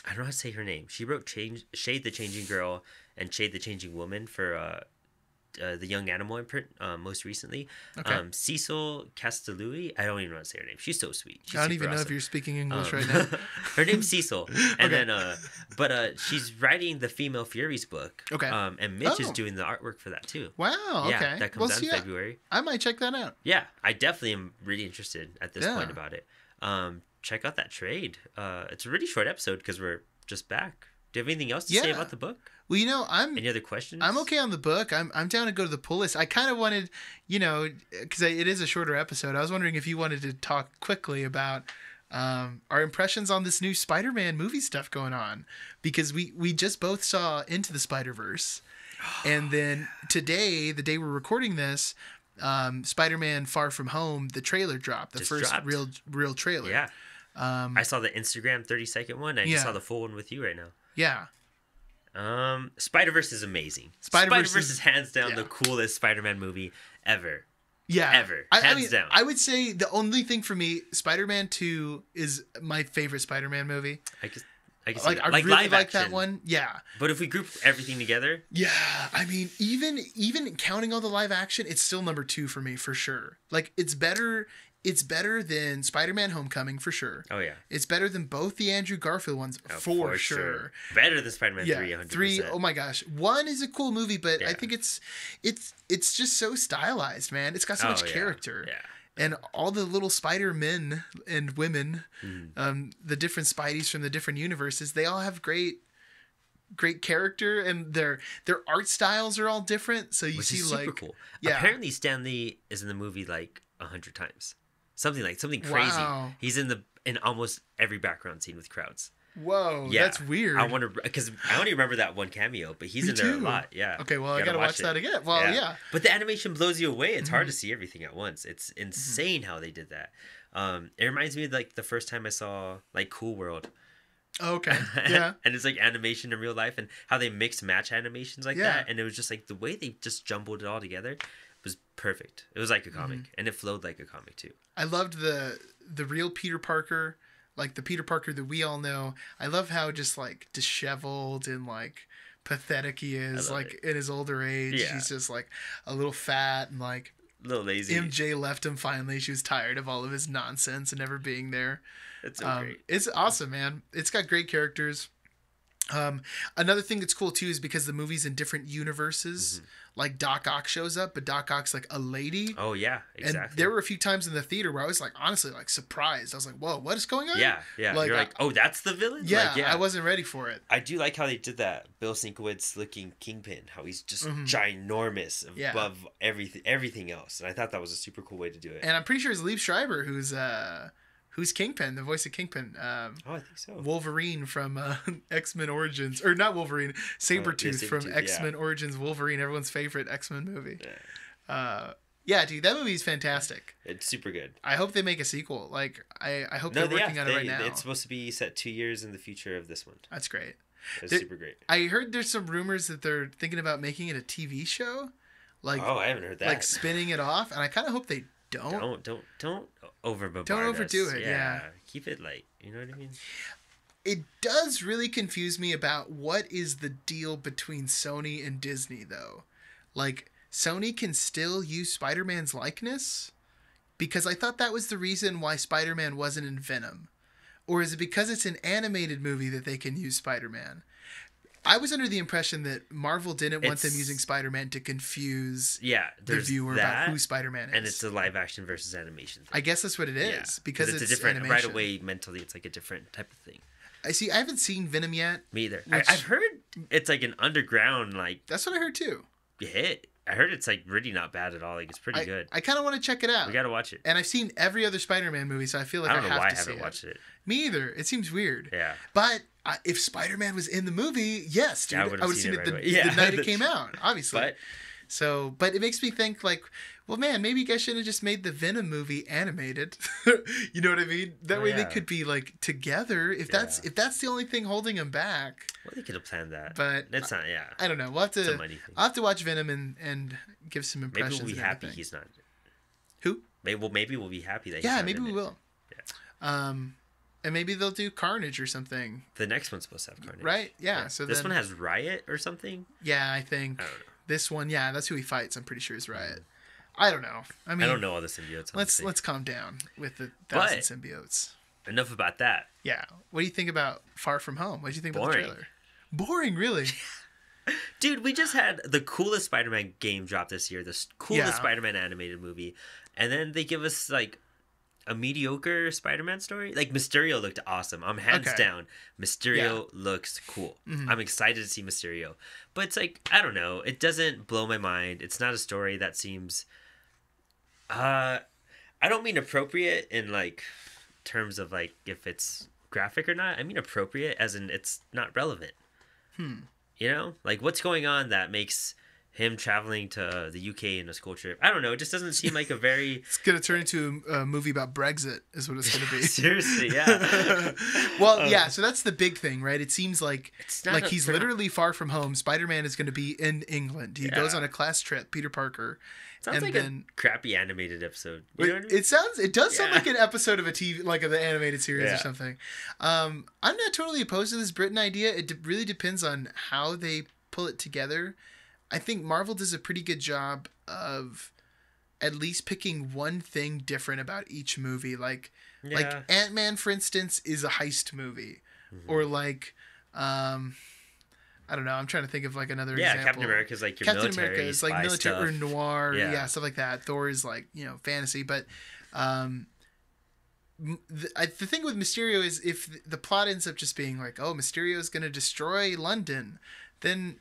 don't know how to say her name. She wrote Shade the Changing Girl and Shade the Changing Woman for the Young Animal imprint most recently. Okay. Cecil Castellui. I don't even know how to say her name. She's so sweet. She's I don't super even know awesome. if you're speaking English right now. Her name's Cecil. And Okay. then but she's writing the Female Furies book. Okay. And Mitch is doing the artwork for that too. Wow. Okay. Yeah, that comes out in February. I might check that out. Yeah, I definitely am really interested at this point about it. Check out that trade. It's a really short episode because we're just back. Do you have anything else to say about the book? Well, Any other questions? I'm okay on the book. I'm down to go to the pull list. I kind of wanted, because it is a shorter episode. I was wondering if you wanted to talk quickly about our impressions on this new Spider-Man movie stuff going on, because we just both saw Into the Spider-Verse, and then today, the day we're recording this, Spider-Man: Far From Home, the trailer dropped, the first real trailer. Yeah. I saw the Instagram 30-second one. I just saw the full one with you right now. Yeah. Spider-Verse is amazing. Spider-Verse is hands down the coolest Spider-Man movie ever. Yeah. Ever. Hands down. I would say the only thing for me, Spider-Man 2 is my favorite Spider-Man movie. I can see Like, that. I really like action. that one. Yeah. But if we group everything together. Yeah. I mean, even counting all the live action, it's still number 2 for me, for sure. Like, it's better than Spider-Man Homecoming, for sure. Oh, yeah. It's better than both the Andrew Garfield ones, for sure. Better than Spider-Man 3, 100%. 3, oh my gosh. 1 is a cool movie, but I think it's just so stylized, man. It's got so much character. Yeah. And all the little Spider-Men and women, the different Spideys from the different universes, they all have great character, and their art styles are all different. So you see, super cool. Yeah. Apparently Stan Lee is in the movie like 100 times. Something crazy. Wow. He's in almost every background scene with crowds. Whoa, that's weird. I wonder, because I only remember that one cameo, but he's in there a lot. Yeah. Okay, well, I gotta watch that again. Well, yeah. But the animation blows you away. It's hard to see everything at once. It's insane how they did that. It reminds me of like the first time I saw like Cool World. Okay. Yeah. And it's like animation in real life, and how they mix match animations like that. And it was just like the way they just jumbled it all together was perfect. It was like a comic, and it flowed like a comic too. I loved the real Peter Parker, like the Peter Parker that we all know. I love how just like disheveled and like pathetic he is, like in his older age. Yeah. He's just like a little fat and like a little lazy. MJ left him finally. She was tired of all of his nonsense and never being there. It's so great. It's awesome, man. It's got great characters. Another thing that's cool too is because the movie's in different universes. Like Doc Ock shows up, but Doc Ock's like a lady. Oh yeah, exactly. And there were a few times in the theater where I was like, honestly, like surprised. I was like, "Whoa, what is going on?" Yeah. Like, you're like, "Oh, that's the villain." Yeah, like, I wasn't ready for it. I do like how they did that. Bill Sienkiewicz looking Kingpin, how he's just ginormous above everything else, and I thought that was a super cool way to do it. And I'm pretty sure it's Liev Schreiber who's Kingpin, the voice of Kingpin. I think so. Wolverine from X-Men Origins, or not Wolverine, Sabretooth from X-Men Origins Wolverine, everyone's favorite X-Men movie. Yeah, dude, that movie's fantastic. It's super good. I hope they make a sequel. Like, I hope they're working on it right now. It's supposed to be set 2 years in the future of this one. That's great. It's super great. I heard there's some rumors that they're thinking about making it a TV show. Like, oh, I haven't heard that. Like spinning it off, and I kind of hope they don't. Don't overboard. Don't overdo it. Yeah. Keep it light. You know what I mean? It does really confuse me about what is the deal between Sony and Disney, though. Like, Sony can still use Spider-Man's likeness? Because I thought that was the reason why Spider-Man wasn't in Venom. Or is it because it's an animated movie that they can use Spider-Man? I was under the impression that Marvel didn't want them It's- using Spider-Man to confuse Yeah, the there's viewer about that, who Spider-Man is. and it's a live action versus animation thing. I guess that's what it is, Yeah, because it's it's a different animation. right away mentally. It's like a different type of thing. I see. I haven't seen Venom yet. Me either. Which- I've heard it's like an underground like That's what I heard too. hit. I heard it's like really not bad at all. Like it's pretty good. I kind of want to check it out. We gotta watch it. And I've seen every other Spider-Man movie, so I feel like I don't know have why I to see haven't it. watched it. Me either. It seems weird. Yeah. But if Spider-Man was in the movie, yes, dude, Yeah, I would have seen it right the, away. Yeah. the night it came out, obviously. But But it makes me think like, well, man, maybe you guys should have just made the Venom movie animated. You know what I mean? That way they yeah. could be like together. If that's the only thing holding them back. well, they could have planned that. But it's not. Yeah. I don't know. We'll have It's a to. money thing. I'll have to watch Venom and give some Maybe impressions. we'll be and happy everything. he's not. Who? Maybe we'll be happy that. He's Yeah, not maybe in we it. will. And maybe they'll do Carnage or something. The next one's supposed to have Carnage. Right? Yeah. So this then, one has Riot or something. Yeah, I think I don't know. this one. Yeah, that's who he fights. I'm pretty sure is Riot. I don't know. I mean, I don't know all the symbiotes. Let's calm down with the thousand symbiotes. Enough about that. Yeah. What do you think about Far From Home? What do you think about the Boring. trailer? Boring, really? Dude, we just had the coolest Spider-Man game drop this year, the coolest Yeah. Spider-Man animated movie, and then they give us like a mediocre Spider-Man story. Like Mysterio looked awesome. I'm hands Okay. down. Mysterio looks cool. Mhm. I'm excited to see Mysterio, but it's like I don't know. It doesn't blow my mind. It's not a story that seems. I don't mean appropriate in like terms of like if it's graphic or not. I mean appropriate as in it's not relevant. You know, like what's going on that makes him traveling to the UK in a school trip? I don't know. It just doesn't seem like a very It's gonna turn into a movie about Brexit, is what it's gonna be. seriously, yeah. Well, yeah. So that's the big thing, right? It seems like It's not like a- he's they're not- literally far from home. Spider-Man is going to be in England. He goes Yeah. on a class trip. Peter Parker. Sounds and like then a crappy animated episode. You know what I mean? it does sound Yeah. like an episode of a TV, like of the animated series or Yeah. something. I'm not totally opposed to this Britain idea. It really depends on how they pull it together. I think Marvel does a pretty good job of at least picking one thing different about each movie. Like Yeah. Ant-Man, for instance, is a heist movie, or like I don't know. I'm trying to think of like another example. Captain America's like your Captain military America is like spy military or stuff. noir, Yeah. yeah, stuff like that. Thor is like fantasy, but the thing with Mysterio is if the plot ends up just being like, oh, Mysterio is going to destroy London, then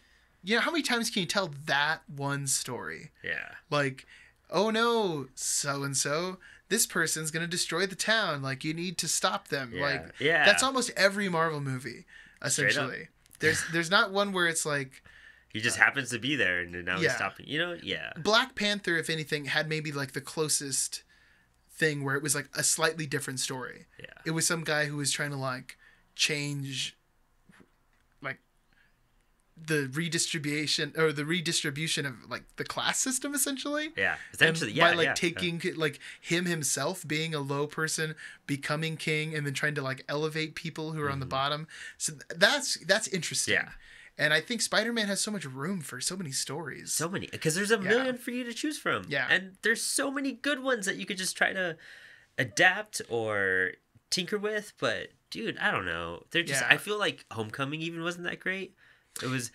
how many times can you tell that one story? Yeah. Like, oh no, so and so, this person's going to destroy the town. Like, you need to stop them. Yeah. Like, Yeah. that's almost every Marvel movie, essentially. There's not one where it's like He just happens to be there and now he's yeah. stopping. You know? Yeah. Black Panther, if anything, had maybe like the closest thing where it was like a slightly different story. Yeah. It was some guy who was trying to like change like the redistribution of like the class system, essentially. Yeah. And Essentially, yeah. by like yeah. taking like him himself being a low person, becoming king, and then trying to like elevate people who are on the bottom. So that's interesting. Yeah. And I think Spider-Man has so much room for so many stories. So many, because there's a million for you to choose from. Yeah. And there's so many good ones that you could just try to adapt or tinker with. But dude, I don't know. They're just. Yeah. I feel like Homecoming even wasn't that great. It was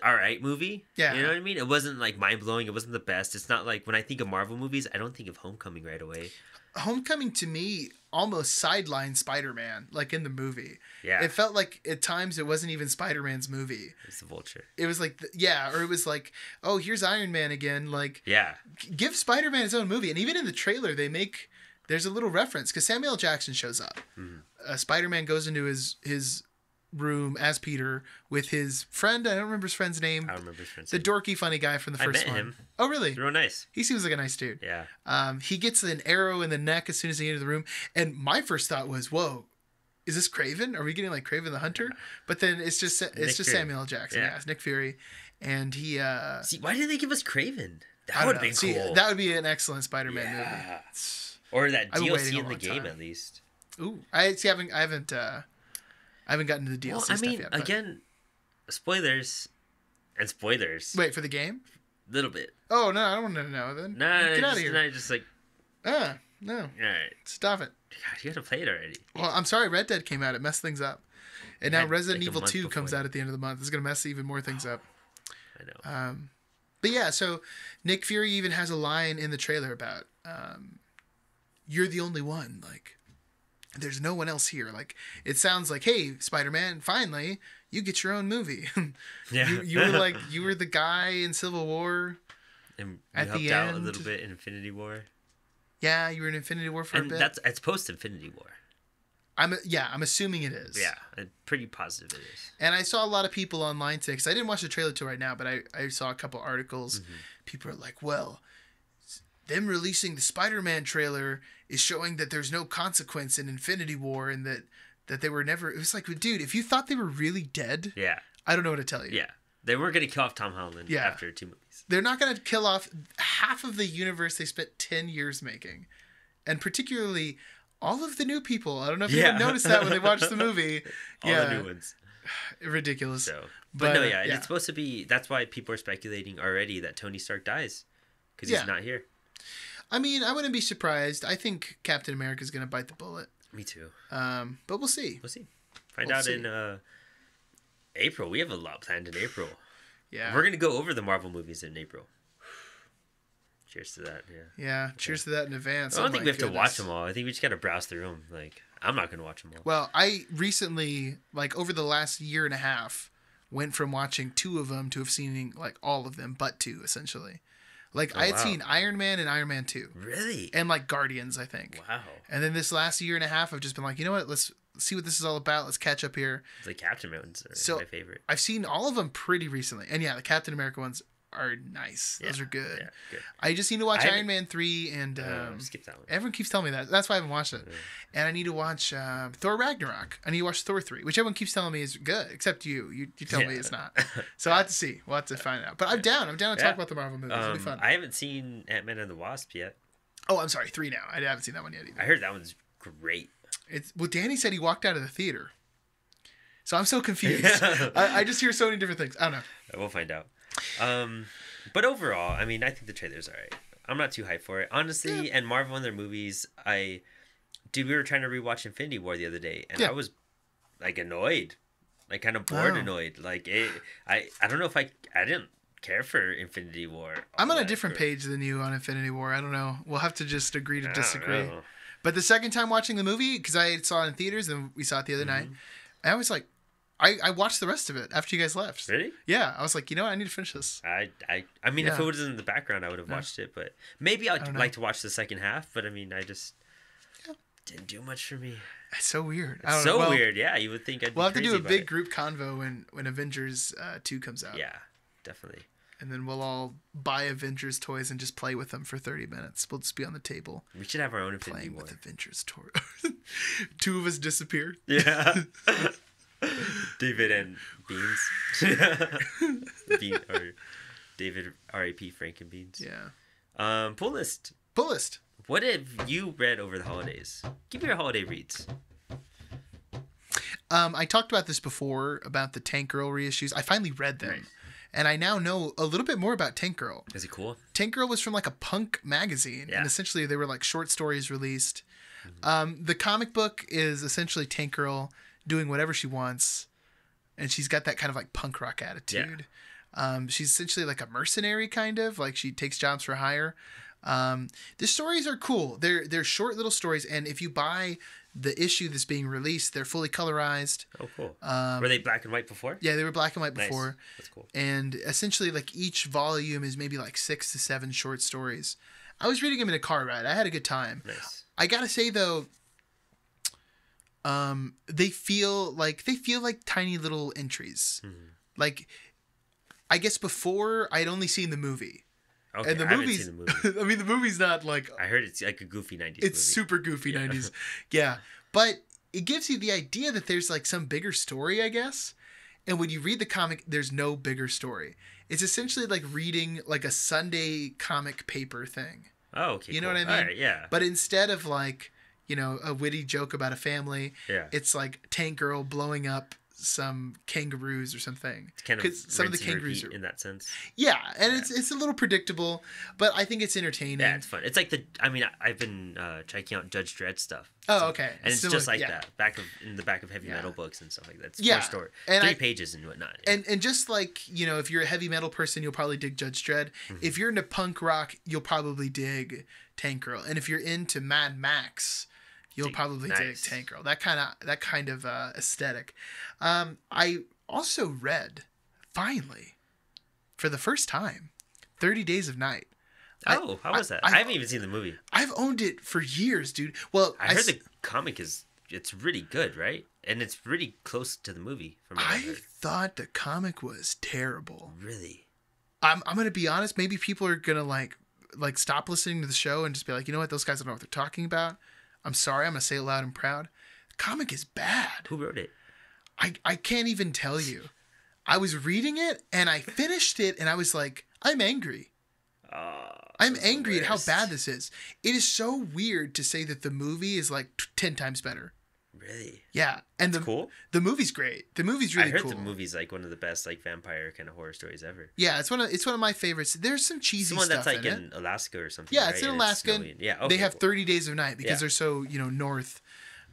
all right movie. Yeah. You know what I mean? It wasn't like mind blowing. It wasn't the best. It's not like when I think of Marvel movies, I don't think of Homecoming right away. Homecoming to me almost sidelined Spider-Man, like in the movie. Yeah. It felt like at times it wasn't even Spider-Man's movie. It's the Vulture. It was like, or it was like, oh, here's Iron Man again. Like, Yeah. give Spider-Man his own movie. And even in the trailer, there's a little reference because Samuel L. Jackson shows up. Spider-Man goes into his room as Peter with his friend. I don't remember his friend's name. I don't remember his friend's The name. dorky, funny guy from the I first met one. him. Oh, really? Real nice. He seems like a nice dude. Yeah. He gets an arrow in the neck as soon as he enters the room. And my first thought was, whoa, is this Kraven? Are we getting like Kraven the Hunter? But then it's just Fury. Samuel L. Jackson. Yeah. Yeah, it's Nick Fury. And he... See, why didn't they give us Craven? I That don't would have know. been See, cool. that would be an excellent Spider-Man movie. Yeah. Or that I've been waiting DLC a in the long game time. at least. Ooh, I haven't gotten to the DLC Well, stuff yet. But... again, spoilers and spoilers. Wait, for the game? Little bit. Oh, no, I don't want to know then. Nah, Get out of just, here. Nah, just like, No. all right. Stop it. God, you gotta play it already. Well, I'm sorry Red Dead came out. It messed things up. And now Resident Evil 2 comes out at the end of the month. It's going to mess even more things up. I know. But yeah, so Nick Fury even has a line in the trailer about, you're the only one. Like, there's no one else here. Like, it sounds like, hey, Spider-Man, finally, you get your own movie. Yeah. you were like, you were the guy in Civil War. And you helped out a little bit in Infinity War. Yeah, you were in Infinity War for a bit. It's post Infinity War. I'm assuming it is. Yeah, I'm pretty positive it is. And I saw a lot of people online today, because I didn't watch the trailer till right now, but I saw a couple articles. Mm-hmm. People are like, well, them releasing the Spider-Man trailer is showing that there's no consequence in Infinity War, and that they were never... It was like, dude, if you thought they were really dead, yeah, I don't know what to tell you. Yeah. They weren't going to kill off Tom Holland after 2 movies. They're not going to kill off half of the universe they spent 10 years making. And particularly... all of the new people. I don't know if you noticed that when they watched the movie. All the new ones. Ridiculous. So, but no, yeah, it's supposed to be... That's why people are speculating already that Tony Stark dies. Because he's not here. I mean, I wouldn't be surprised. I think Captain America's going to bite the bullet. Me too. But we'll see. We'll see. Find out in April. We have a lot planned in April. Yeah. We're going to go over the Marvel movies in April. Cheers to that, yeah. Yeah, cheers to that in advance. I don't think we have to watch them all. I think we just got to browse through them. Like, I'm not going to watch them all. Well, I recently, like, over the last year and a half, went from watching 2 of them to have seen, like, all of them, but 2, essentially. Like, I had seen Iron Man and Iron Man 2. Really? And, like, Guardians, I think. Wow. And then this last year and a half, I've just been like, you know what, let's see what this is all about. Let's catch up here. The Captain ones are my favorite. I've seen all of them pretty recently. And, yeah, the Captain America ones are nice. Those are good. Yeah, good. I just need to watch Iron Man 3 and skip that one. Everyone keeps telling me that. That's why I haven't watched it. And I need to watch Thor Ragnarok. I need to watch Thor 3, which everyone keeps telling me is good, except you. You tell me it's not. So I'll have to see. We'll have to find out. But I'm down. I'm down to talk about the Marvel movies. It'll be fun. I haven't seen Ant-Man and the Wasp yet. Oh, I'm sorry. 3 now. I haven't seen that one yet either. I heard that one's great. Well, Danny said he walked out of the theater. So I'm so confused. I just hear so many different things. I don't know. We'll find out. But overall, I mean, I think the trailer's alright. I'm not too hyped for it. Honestly, and Marvel and their movies, we were trying to rewatch Infinity War the other day, and I was, like, annoyed. Like, kind of bored annoyed. Like, I don't know if I didn't care for Infinity War. I'm on a different page than you on Infinity War. I don't know. We'll have to just agree to disagree. But the second time watching the movie, because I saw it in theaters, and we saw it the other night, I was like, I watched the rest of it after you guys left. Really? Yeah. I was like, you know what? I need to finish this. I mean, if it was in the background, I would have watched it. But maybe I'd like to watch the second half. But I mean, I just didn't do much for me. It's so weird. It's so weird. Yeah, you would think I'd be We'll have to do a big it. group convo when Avengers 2 comes out. Yeah, definitely. And then we'll all buy Avengers toys and just play with them for 30 minutes. We'll just be on the table. We should have our own Infinity War. Playing with Avengers toys. 2 of us disappear. Yeah. David and Beans. Or David R.A.P. Frankenbeans. Yeah. Pull list. Pull list. What have you read over the holidays? Give me your holiday reads. I talked about this before, about the Tank Girl reissues. I finally read them. Nice. And I now know a little bit more about Tank Girl. Is it cool? Tank Girl was from like a punk magazine. Yeah. And essentially they were like short stories released. Mm-hmm. The comic book is essentially Tank Girl doing whatever she wants, and she's got that kind of like punk rock attitude. Yeah. She's essentially like a mercenary, kind of like she takes jobs for hire. The stories are cool. They're short little stories, and if you buy the issue that's being released, they're fully colorized. Oh, cool. Were they black and white before? Yeah, they were black and white before. Nice. That's cool. And essentially, like each volume is maybe like 6 to 7 short stories. I was reading them in a car ride. I had a good time. Nice. I gotta say though, they feel like tiny little entries. Mm-hmm. Like, I guess before I'd only seen the movie. Okay, and the movie's, I haven't seen the movie. I mean, the movie's not like... I heard it's like a goofy 90s movie. It's super goofy 90s. Yeah. But it gives you the idea that there's like some bigger story, I guess. And when you read the comic, there's no bigger story. It's essentially like reading like a Sunday comic paper thing. Oh, okay. You know what I mean? All right, yeah. But instead of like, you know, a witty joke about a family, it's like Tank Girl blowing up some kangaroos or something. It's kind of Some of the kangaroos in that sense. Yeah, and it's a little predictable, but I think it's entertaining. Yeah, it's fun. It's like I've been checking out Judge Dredd stuff. Oh, okay. And it's just like that, in the back of heavy metal books and stuff like that. It's yeah, story, and 3 pages and whatnot. Yeah. And just like, if you're a heavy metal person, you'll probably dig Judge Dredd. Mm-hmm. If you're into punk rock, you'll probably dig Tank Girl. And if you're into Mad Max, you'll probably dig Tank Girl. That kind of aesthetic. I also read, finally, for the first time, 30 Days of Night. Oh, how was that? I haven't even seen the movie. I've owned it for years, dude. Well, I heard the comic it's really good, right? And it's really close to the movie. From what I heard. Thought the comic was terrible. Really? I'm gonna be honest. Maybe people are gonna like stop listening to the show and just be like, you know what? Those guys don't know what they're talking about. I'm sorry. I'm gonna say it loud and proud. The comic is bad. Who wrote it? I can't even tell you. I was reading it and I finished it and I was like, I'm angry. I'm angry at how bad this is. It is so weird to say that the movie is like 10 times better. Really? Yeah. And cool. The movie's great. The movie's really cool. I heard the movie's like one of the best like vampire kind of horror stories ever. Yeah, it's one of my favorites. There's some cheesy stuff that's like in Alaska or something. Yeah, right? it's in Alaska. Okay, they have 30 Days of Night because they're so north.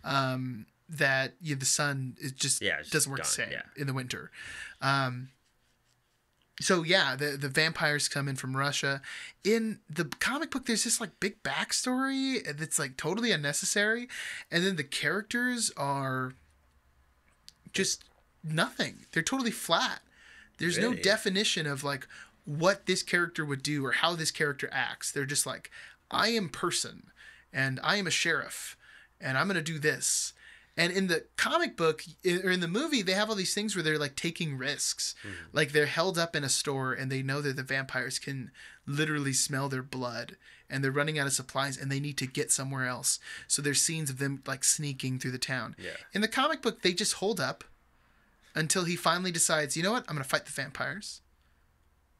That the sun is just doesn't work the same in the winter. So the vampires come in from Russia. In the comic book, there's this like big backstory that's like totally unnecessary, and then the characters are just nothing. They're totally flat. There's no definition of like what this character would do or how this character acts. They're just like, I am person, and I am a sheriff, and I'm gonna do this. And in the comic book, or in the movie, they have all these things where they're like taking risks. Mm-hmm. Like they're held up in a store and they know that the vampires can literally smell their blood and they're running out of supplies and they need to get somewhere else. So there's scenes of them like sneaking through the town. Yeah. In the comic book, they just hold up until he finally decides, you know what? I'm going to fight the vampires.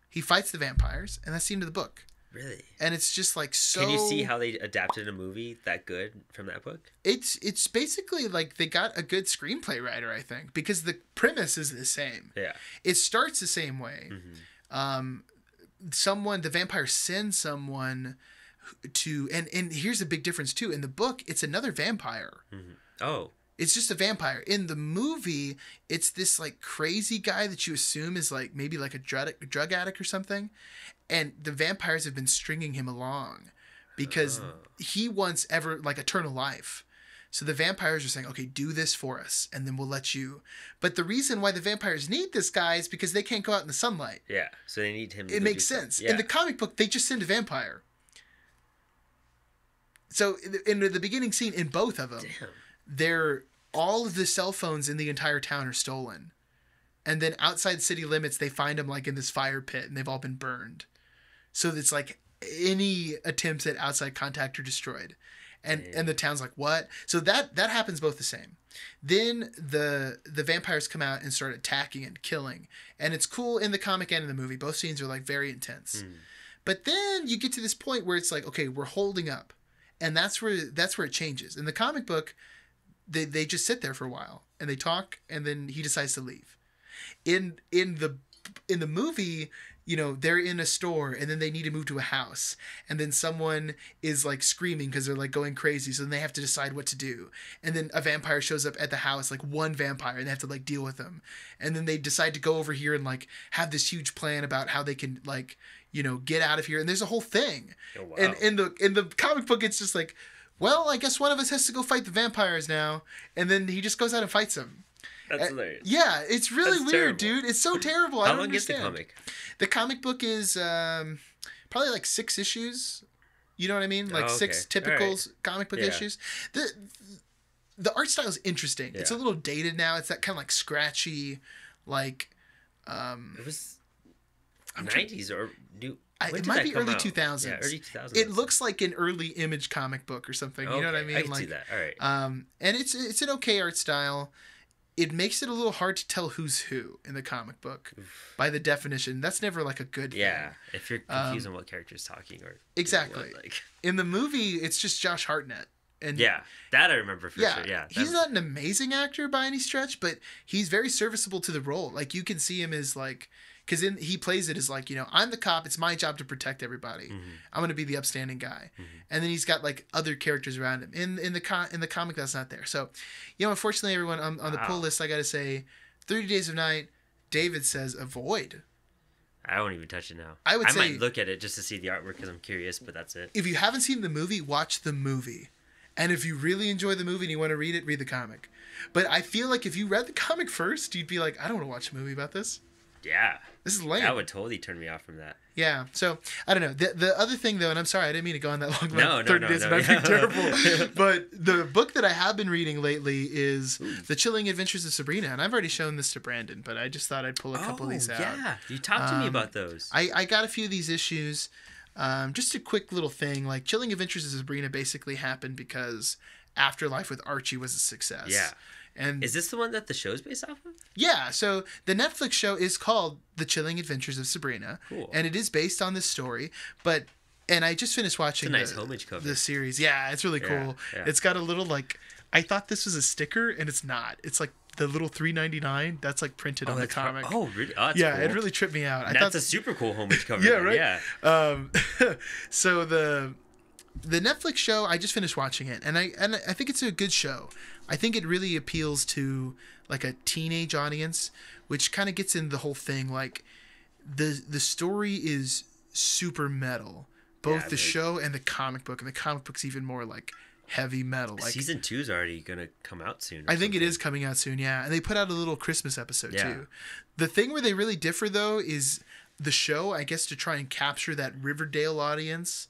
He fights the vampires and that's the end of the book. Really? And it's just like so... Can you see how they adapted a movie that good from that book? It's basically like they got a good screenplay writer, I think, because the premise is the same. Yeah. It starts the same way. Mm-hmm. The vampire sends someone to... And here's a big difference, too. In the book, it's another vampire. Mm-hmm. Oh. It's just a vampire. In the movie, it's this like crazy guy that you assume is like maybe like a drug addict or something. And the vampires have been stringing him along because he wants eternal life. So the vampires are saying, okay, do this for us and then we'll let you. But the reason why the vampires need this guy is because they can't go out in the sunlight. Yeah. So they need him. It makes sense. Yeah. In the comic book, they just send a vampire. So in the beginning scene in both of them, all of the cell phones in the entire town are stolen. And then outside city limits, they find them like in this fire pit and they've all been burned. So it's like any attempts at outside contact are destroyed. And the town's like, what? So that happens both the same. Then the vampires come out and start attacking and killing. And it's cool in the comic and in the movie. Both scenes are like very intense. Mm. But then you get to this point where it's like, okay, we're holding up. And that's where it changes. In the comic book, they just sit there for a while and they talk and then he decides to leave. In the movie, they're in a store and then they need to move to a house and then someone is like screaming because they're like going crazy. So then they have to decide what to do. And then a vampire shows up at the house, like one vampire, and they have to like deal with them. And then they decide to go over here and like have this huge plan about how they can like, get out of here. And there's a whole thing. Oh, wow. And in the comic book, it's just like, well, I guess one of us has to go fight the vampires now. And then he just goes out and fights them. That's hilarious. Yeah, it's really weird, dude. It's so terrible. How long is the comic? The comic book is probably like 6 issues. You know what I mean? Like 6 typical comic book issues. The art style is interesting. Yeah. It's a little dated now. It's that kind of like scratchy, like. It was 90s or new. It might be early 2000s. Yeah, early 2000s. It looks like an early Image comic book or something. You know what I mean? I can see that. All right. And it's an okay art style. It makes it a little hard to tell who's who in the comic book by the definition. That's never like a good thing. Yeah, if you're confused on what character's talking or exactly. In the movie, it's just Josh Hartnett, And yeah, that I remember for sure. Yeah, he's not an amazing actor by any stretch, but he's very serviceable to the role. Like you can see him as like, because he plays it as like, you know, I'm the cop. It's my job to protect everybody. I'm going to be the upstanding guy. And then he's got like other characters around him. In the comic, that's not there. So, you know, unfortunately, everyone on the pull list, I got to say, 30 Days of Night. David says avoid. I won't even touch it now. I might look at it just to see the artwork because I'm curious, but that's it. If you haven't seen the movie, watch the movie. And if you really enjoy the movie and you want to read it, read the comic. But I feel like if you read the comic first, you'd be like, I don't want to watch a movie about this. Yeah. This is lame. That would totally turn me off from that. Yeah. So, I don't know. The other thing, though, and I'm sorry, I didn't mean to go on that long. No. 30 Days of Night being terrible. But the book that I have been reading lately is The Chilling Adventures of Sabrina. And I've already shown this to Brandon, but I just thought I'd pull a couple of these out. Yeah. You talked to me about those. I got a few of these issues. Just a quick little thing. Like, Chilling Adventures of Sabrina basically happened because Afterlife with Archie was a success. Yeah. And is this the one that the show's based off of? Yeah, so the Netflix show is called The Chilling Adventures of Sabrina. Cool. And it is based on this story, and I just finished watching it's a nice homage cover. The series. Yeah, it's really cool. Yeah. It's got a little like, I thought this was a sticker and it's not. It's like the little $3.99 that's like printed on the comic. Really? Oh, that's yeah, cool. It really tripped me out. That's a super cool homage cover. Yeah, right. Yeah. So the Netflix show, I just finished watching it, and I think it's a good show. I think it really appeals to like a teenage audience, which kind of gets into the whole thing. Like the story is super metal, both the show and the comic book, and the comic book's even more like heavy metal. Like season 2 is already gonna come out soon. I think it is coming out soon. Yeah, and they put out a little Christmas episode too. The thing where they really differ though is the show. I guess to try and capture that Riverdale audience,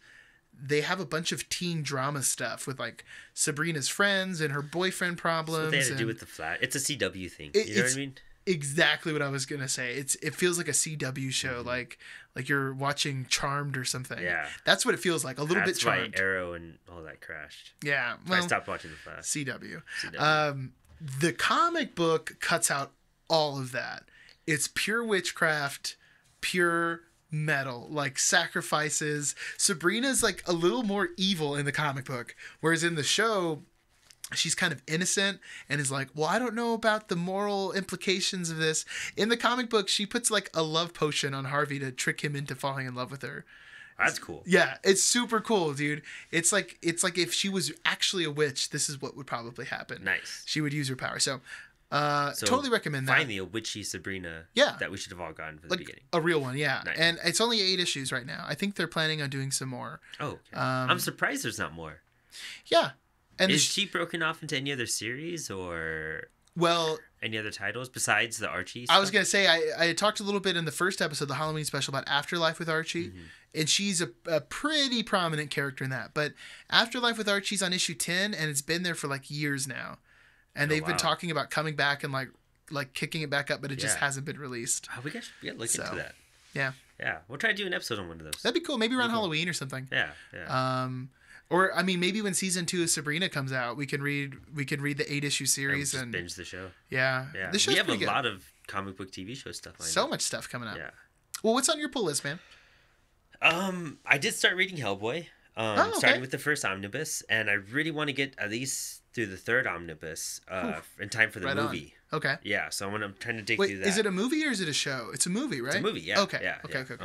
they have a bunch of teen drama stuff with like Sabrina's friends and her boyfriend problems. That's what they had to do with the flat. It's a CW thing. You know what I mean? Exactly what I was gonna say. It feels like a CW show, like you're watching Charmed or something. Yeah, that's what it feels like. A little bit Charmed. That's why Arrow and all that crashed. Yeah, well, I stopped watching the Flash. CW. The comic book cuts out all of that. It's pure witchcraft, pure metal, like sacrifices. Sabrina's like a little more evil in the comic book, whereas in the show she's kind of innocent and is like, well, I don't know about the moral implications of this. In the comic book, she puts like a love potion on Harvey to trick him into falling in love with her. That's cool. Yeah, it's super cool, dude. It's like if she was actually a witch, this is what would probably happen. Nice. She would use her power. So totally recommend that. Finally, a witchy Sabrina. Yeah. That we should have all gotten from like the beginning. A real one, yeah. Nice. And it's only 8 issues right now. I think they're planning on doing some more. Oh, okay. I'm surprised there's not more. Yeah. And is she broken off into any other series or any other titles besides the Archie stuff? I was going to say, I talked a little bit in the first episode, the Halloween special, about Afterlife with Archie. And she's a pretty prominent character in that. But Afterlife with Archie's on issue 10, and it's been there for like years now. And they've been talking about coming back and like kicking it back up, but it just hasn't been released. Oh, we got to look into that. Yeah. Yeah. We'll try to do an episode on one of those. That'd be cool. Maybe around Halloween or something. Yeah. Or I mean, maybe when season 2 of Sabrina comes out, we can read the 8-issue series and binge the show. Yeah. The show's we have a lot of comic book TV show stuff. So much stuff coming out. Yeah. Well, what's on your pull list, man? I did start reading Hellboy. Starting with the first omnibus, and I really want to get at least through the third omnibus in time for the movie. Okay. Yeah, so I'm trying to dig through that. Is it a movie or is it a show? It's a movie, right? It's a movie, yeah. Okay. Yeah, okay.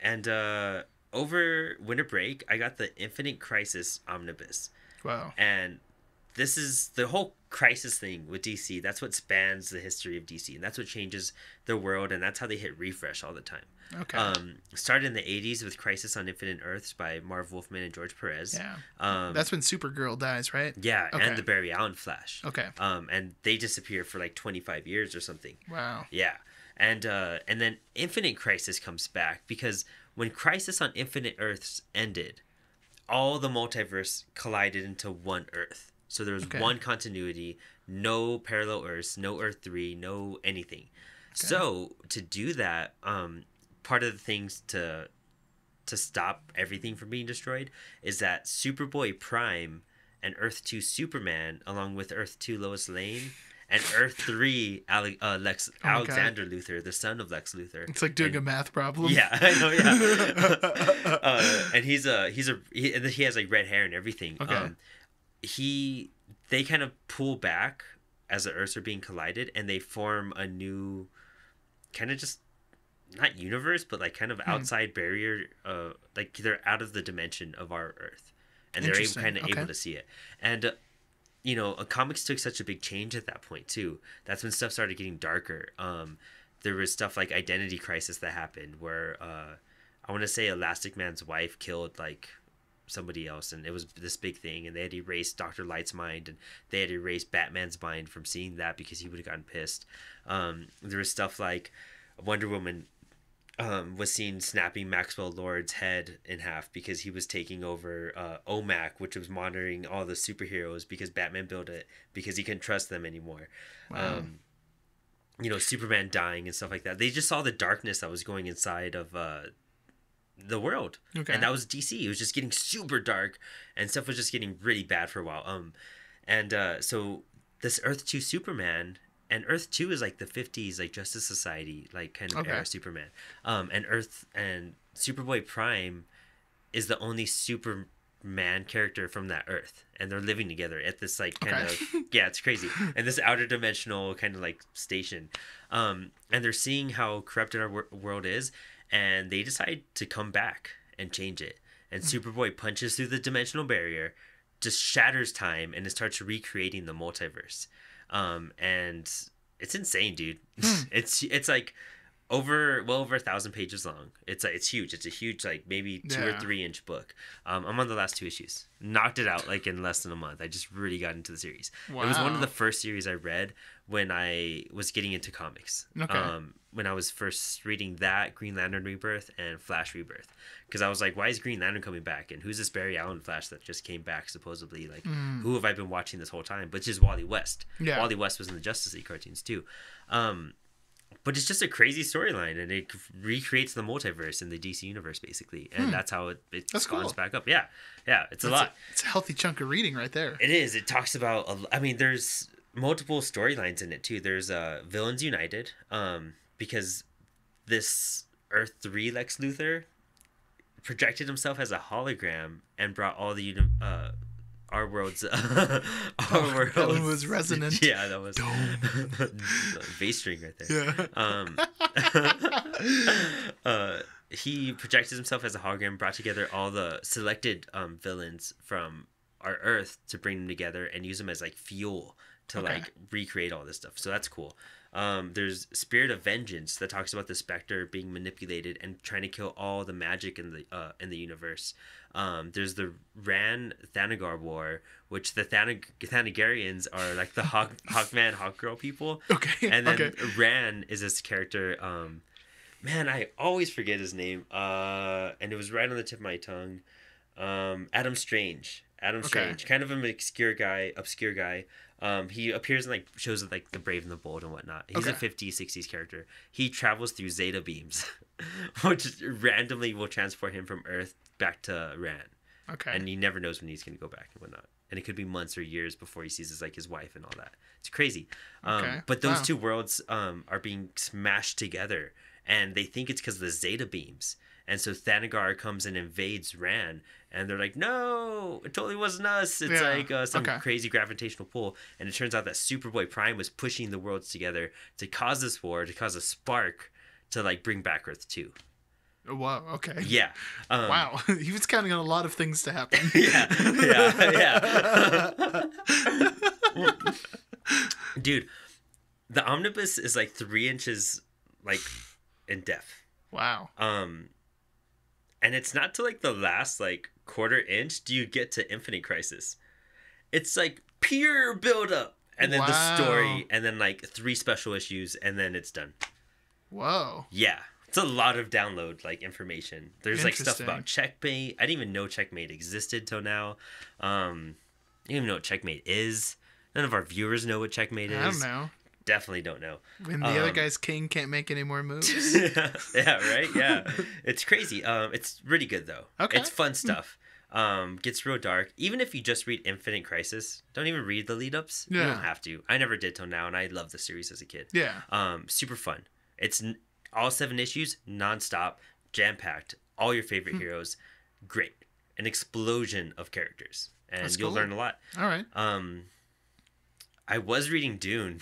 And over winter break, I got the Infinite Crisis omnibus. Wow. And this is the whole crisis thing with DC. That's what spans the history of DC, and that's what changes their world, and that's how they hit refresh all the time. Okay. Started in the 80s with Crisis on Infinite Earths by Marv Wolfman and George Perez. Yeah. That's when Supergirl dies, right? Yeah, and the Barry Allen Flash. Okay. And they disappear for like 25 years or something. Wow. Yeah. And then Infinite Crisis comes back because when Crisis on Infinite Earths ended, all the multiverse collided into one Earth. So there was one continuity, no parallel Earths, no Earth 3, no anything. Okay. So to do that, part of the things to stop everything from being destroyed is that Superboy Prime and Earth 2 Superman, along with Earth 2 Lois Lane, and Earth 3 Alexander Luthor, the son of Lex Luthor. It's like doing a math problem. Yeah, I know. Yeah. And he has like red hair and everything. Okay. they kind of pull back as the Earths are being collided, and they form a new kind of just not universe, but like kind of outside barrier. Like they're out of the dimension of our Earth, and they're kind of able to see it. And comics took such a big change at that point too. That's when stuff started getting darker. There was stuff like Identity Crisis that happened, where I want to say Elastic Man's wife killed like somebody else, and it was this big thing, and they had to erase Dr. Light's mind, and they had to erase Batman's mind from seeing that because he would have gotten pissed. There was stuff like Wonder Woman was seen snapping Maxwell Lord's head in half because he was taking over OMAC, which was monitoring all the superheroes because Batman built it because he couldn't trust them anymore. Wow. Superman dying and stuff like that. They just saw the darkness that was going inside of the world. Okay. And that was DC. It was just getting super dark, and stuff was just getting really bad for a while. So this Earth 2 Superman, and Earth 2 is like the 50s, like Justice Society, like kind of era Superman. And Superboy Prime is the only Superman character from that Earth, and they're living together at this like kind of it's crazy, and this outer dimensional kind of like station. And they're seeing how corrupted our world is, and they decide to come back and change it. And Superboy punches through the dimensional barrier, just shatters time, and it starts recreating the multiverse. And it's insane, dude. It's like over 1,000 pages long. It's huge. It's a huge, like maybe 2 or 3 inch book. I'm on the last 2 issues. Knocked it out like in less than a month. I just really got into the series. Wow. It was one of the first series I read when I was getting into comics. Okay. When I was first reading that, Green Lantern Rebirth, and Flash Rebirth. Because I was like, why is Green Lantern coming back? And who's this Barry Allen Flash that just came back, supposedly? Like, who have I been watching this whole time? Which is Wally West. Yeah. Wally West was in the Justice League cartoons, too. But it's just a crazy storyline, and it recreates the multiverse in the DC universe, basically. And that's how it spawns back up. Yeah. Yeah, it's a lot. It's a healthy chunk of reading right there. It is. It talks about, there's multiple storylines in it, too. There's Villains United, because this Earth 3 Lex Luthor projected himself as a hologram and brought all the our world's that one was resonant. Yeah, that was bass string right there. Yeah. He projected himself as a hologram, brought together all the selected villains from our Earth to bring them together and use them as like fuel to like recreate all this stuff. So that's cool. There's Spirit of Vengeance that talks about the Spectre being manipulated and trying to kill all the magic in the universe. There's the Ran Thanagar War, which the Thanagarians are like the Hawkman, Hawkgirl people. Okay. And then Ran is this character. Man, I always forget his name. And it was right on the tip of my tongue. Adam Strange. Kind of an obscure guy. He appears in like shows of like The Brave and the Bold and whatnot. He's a 50s, 60s character. He travels through Zeta beams, which randomly will transport him from Earth back to Ran. Okay. And he never knows when he's going to go back and whatnot. And it could be months or years before he sees his wife and all that. It's crazy. But those two worlds are being smashed together, and they think it's because of the Zeta beams. And so Thanagar comes and invades Ran, and they're like, no, it totally wasn't us. It's like some crazy gravitational pull. And it turns out that Superboy Prime was pushing the worlds together to cause this war, to cause a spark to like bring back Earth 2. Wow, okay. Yeah. Wow. He was counting on a lot of things to happen. Yeah. Dude, the omnibus is like 3 inches like in depth. Wow. And it's not till like the last like quarter inch do you get to Infinite Crisis. It's like pure build up, and then the story, and then like 3 special issues, and then it's done. Whoa. Yeah. It's a lot of download like information. There's like stuff about Checkmate. I didn't even know Checkmate existed till now. I didn't even know what Checkmate is. None of our viewers know what Checkmate is. I don't know. Definitely don't know. When the other guy's king can't make any more moves. Yeah, right? Yeah. It's crazy. It's really good, though. Okay. It's fun stuff. Gets real dark. Even if you just read Infinite Crisis, don't even read the lead-ups. Yeah. You don't have to. I never did till now, and I loved the series as a kid. Yeah. Super fun. It's all 7 issues, nonstop, jam-packed. All your favorite heroes. Great. An explosion of characters. and That's you'll cool. learn a lot. All right. I was reading Dune.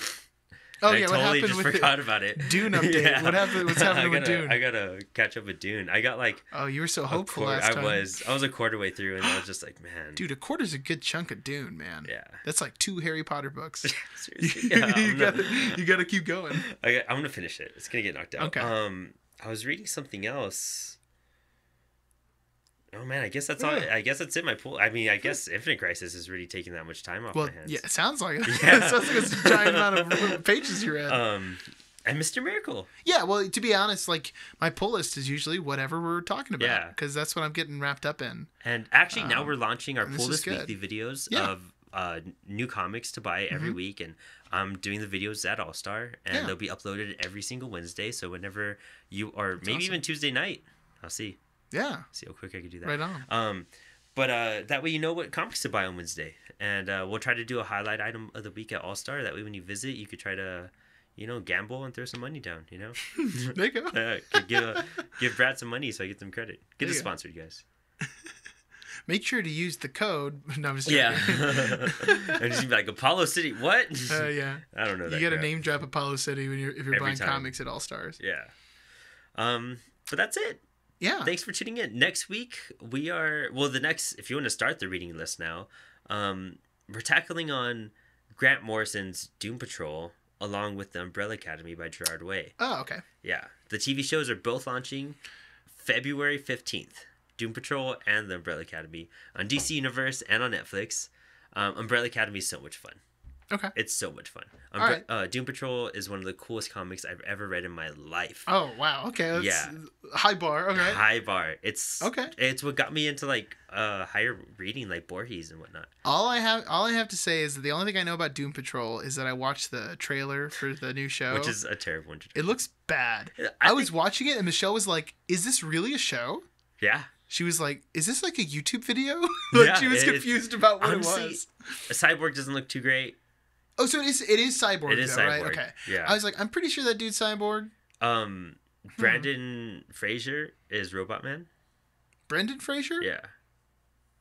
Oh, I yeah, what totally happened just with forgot about it. Dune update? Yeah. What happened? What's happening with Dune? I gotta catch up with Dune. I got like Oh, you were so hopeful last time. I was a quarter way through, and I was just like, man, Dude, a quarter's a good chunk of Dune, man. Yeah. That's like 2 Harry Potter books. Seriously, yeah, you gotta keep going. I'm gonna finish it. It's gonna get knocked out. Okay. I was reading something else. Oh man, I guess that's all. I guess that's it. My pool. I mean, I guess Infinite Crisis is really taking that much time off my hands. Yeah, it sounds like it. Yeah. It sounds like it's a giant amount of pages you read. And Mr. Miracle. Yeah, well, to be honest, like my pull list is usually whatever we're talking about. Yeah. Because that's what I'm getting wrapped up in. And actually, now we're launching our and pull this is list good. weekly videos Yeah. of new comics to buy every week, and I'm doing the videos at All Star, and they'll be uploaded every single Wednesday. So whenever you, or That's maybe awesome. even Tuesday night, I'll see Yeah. how quick I can do that. Right on. But that way you know what comics to buy on Wednesday, and we'll try to do a highlight item of the week at All Star. That way, when you visit, you could try to, gamble and throw some money down. There you go. Give Brad some money so I get some credit. Get There us you go. sponsored, you guys. Make sure to use the code. No, I'm just Yeah. joking. And just be like, Apollo City, what? Yeah. I don't know that. You got to crap. name drop Apollo City if you're Every buying time. comics at All Stars. Yeah. But that's it. Yeah. Thanks for tuning in. Next week, if you want to start the reading list now, we're tackling on Grant Morrison's Doom Patrol along with The Umbrella Academy by Gerard Way. Oh, okay. Yeah. The TV shows are both launching February 15th. Doom Patrol and The Umbrella Academy on DC Universe and on Netflix. Umbrella Academy is so much fun. Okay. It's so much fun. All right. Doom Patrol is one of the coolest comics I've ever read in my life. Oh, wow. Okay. That's Yeah. high bar. Okay. High bar. It's Okay. It's what got me into like higher reading, like Borges and whatnot. All I have to say is that the only thing I know about Doom Patrol is that I watched the trailer for the new show. Which is a terrible one. It looks bad. I was watching it and Michelle was like, "Is this really a show?" Yeah. She was like, "Is this like a YouTube video?" Like she was confused about what honestly, it was. A Cyborg doesn't look too great. Oh, so it is Cyborg, It is though, Cyborg. right? Okay. Yeah. I was like, I'm pretty sure that dude's Cyborg. Brandon Fraser is Robot Man. Brendan Fraser? Yeah.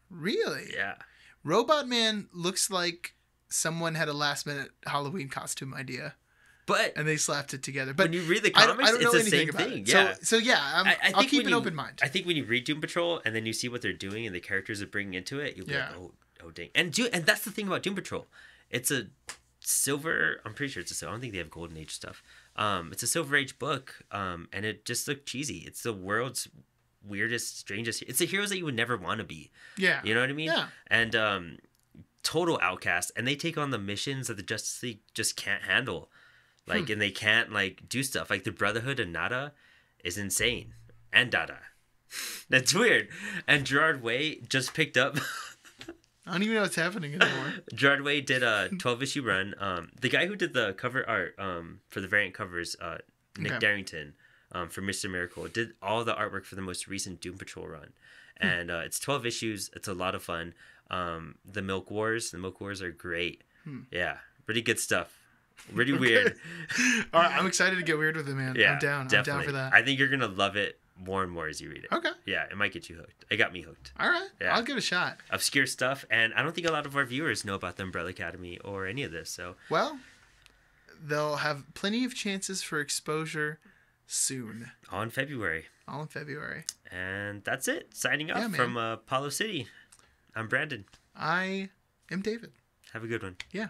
Really? Yeah. Robot Man looks like someone had a last minute Halloween costume idea But and they slapped it together. But when you read the I comics, don't know it's the anything same about thing. it. Yeah. So yeah, I'll keep an open mind. I think when you read Doom Patrol and then you see what they're doing and the characters they're bringing into it, you'll be like, oh dang. And that's the thing about Doom Patrol. It's a silver. I'm pretty sure it's a silver. I don't think they have Golden Age stuff. It's a Silver Age book. And it just looked cheesy. It's the world's weirdest, strangest. It's the heroes that you would never want to be. Yeah. You know what I mean? Yeah. And total outcast, and they take on the missions that the Justice League just can't handle. Like, and they can't like do stuff. Like the Brotherhood of Nada is insane, and Dada. That's weird. And Gerard Way just picked up. I don't even know what's happening anymore. Gerard Way did a 12-issue run. The guy who did the cover art for the variant covers, Nick Darrington, for Mr. Miracle, did all the artwork for the most recent Doom Patrol run. And it's 12 issues. It's a lot of fun. The Milk Wars are great. Yeah, pretty good stuff. Really weird. All right, I'm excited to get weird with it, man. Yeah, I'm down. definitely. I'm down for that. I think you're gonna love it more and more as you read it. Okay. Yeah, it might get you hooked. It got me hooked. All right. Yeah. I'll give it a shot. Obscure stuff, and I don't think a lot of our viewers know about the Umbrella Academy or any of this. So Well, they'll have plenty of chances for exposure soon. all in February. All in February. And that's it. Signing off Yeah, from Apollo City. I'm Brandon. I am David. Have a good one. Yeah.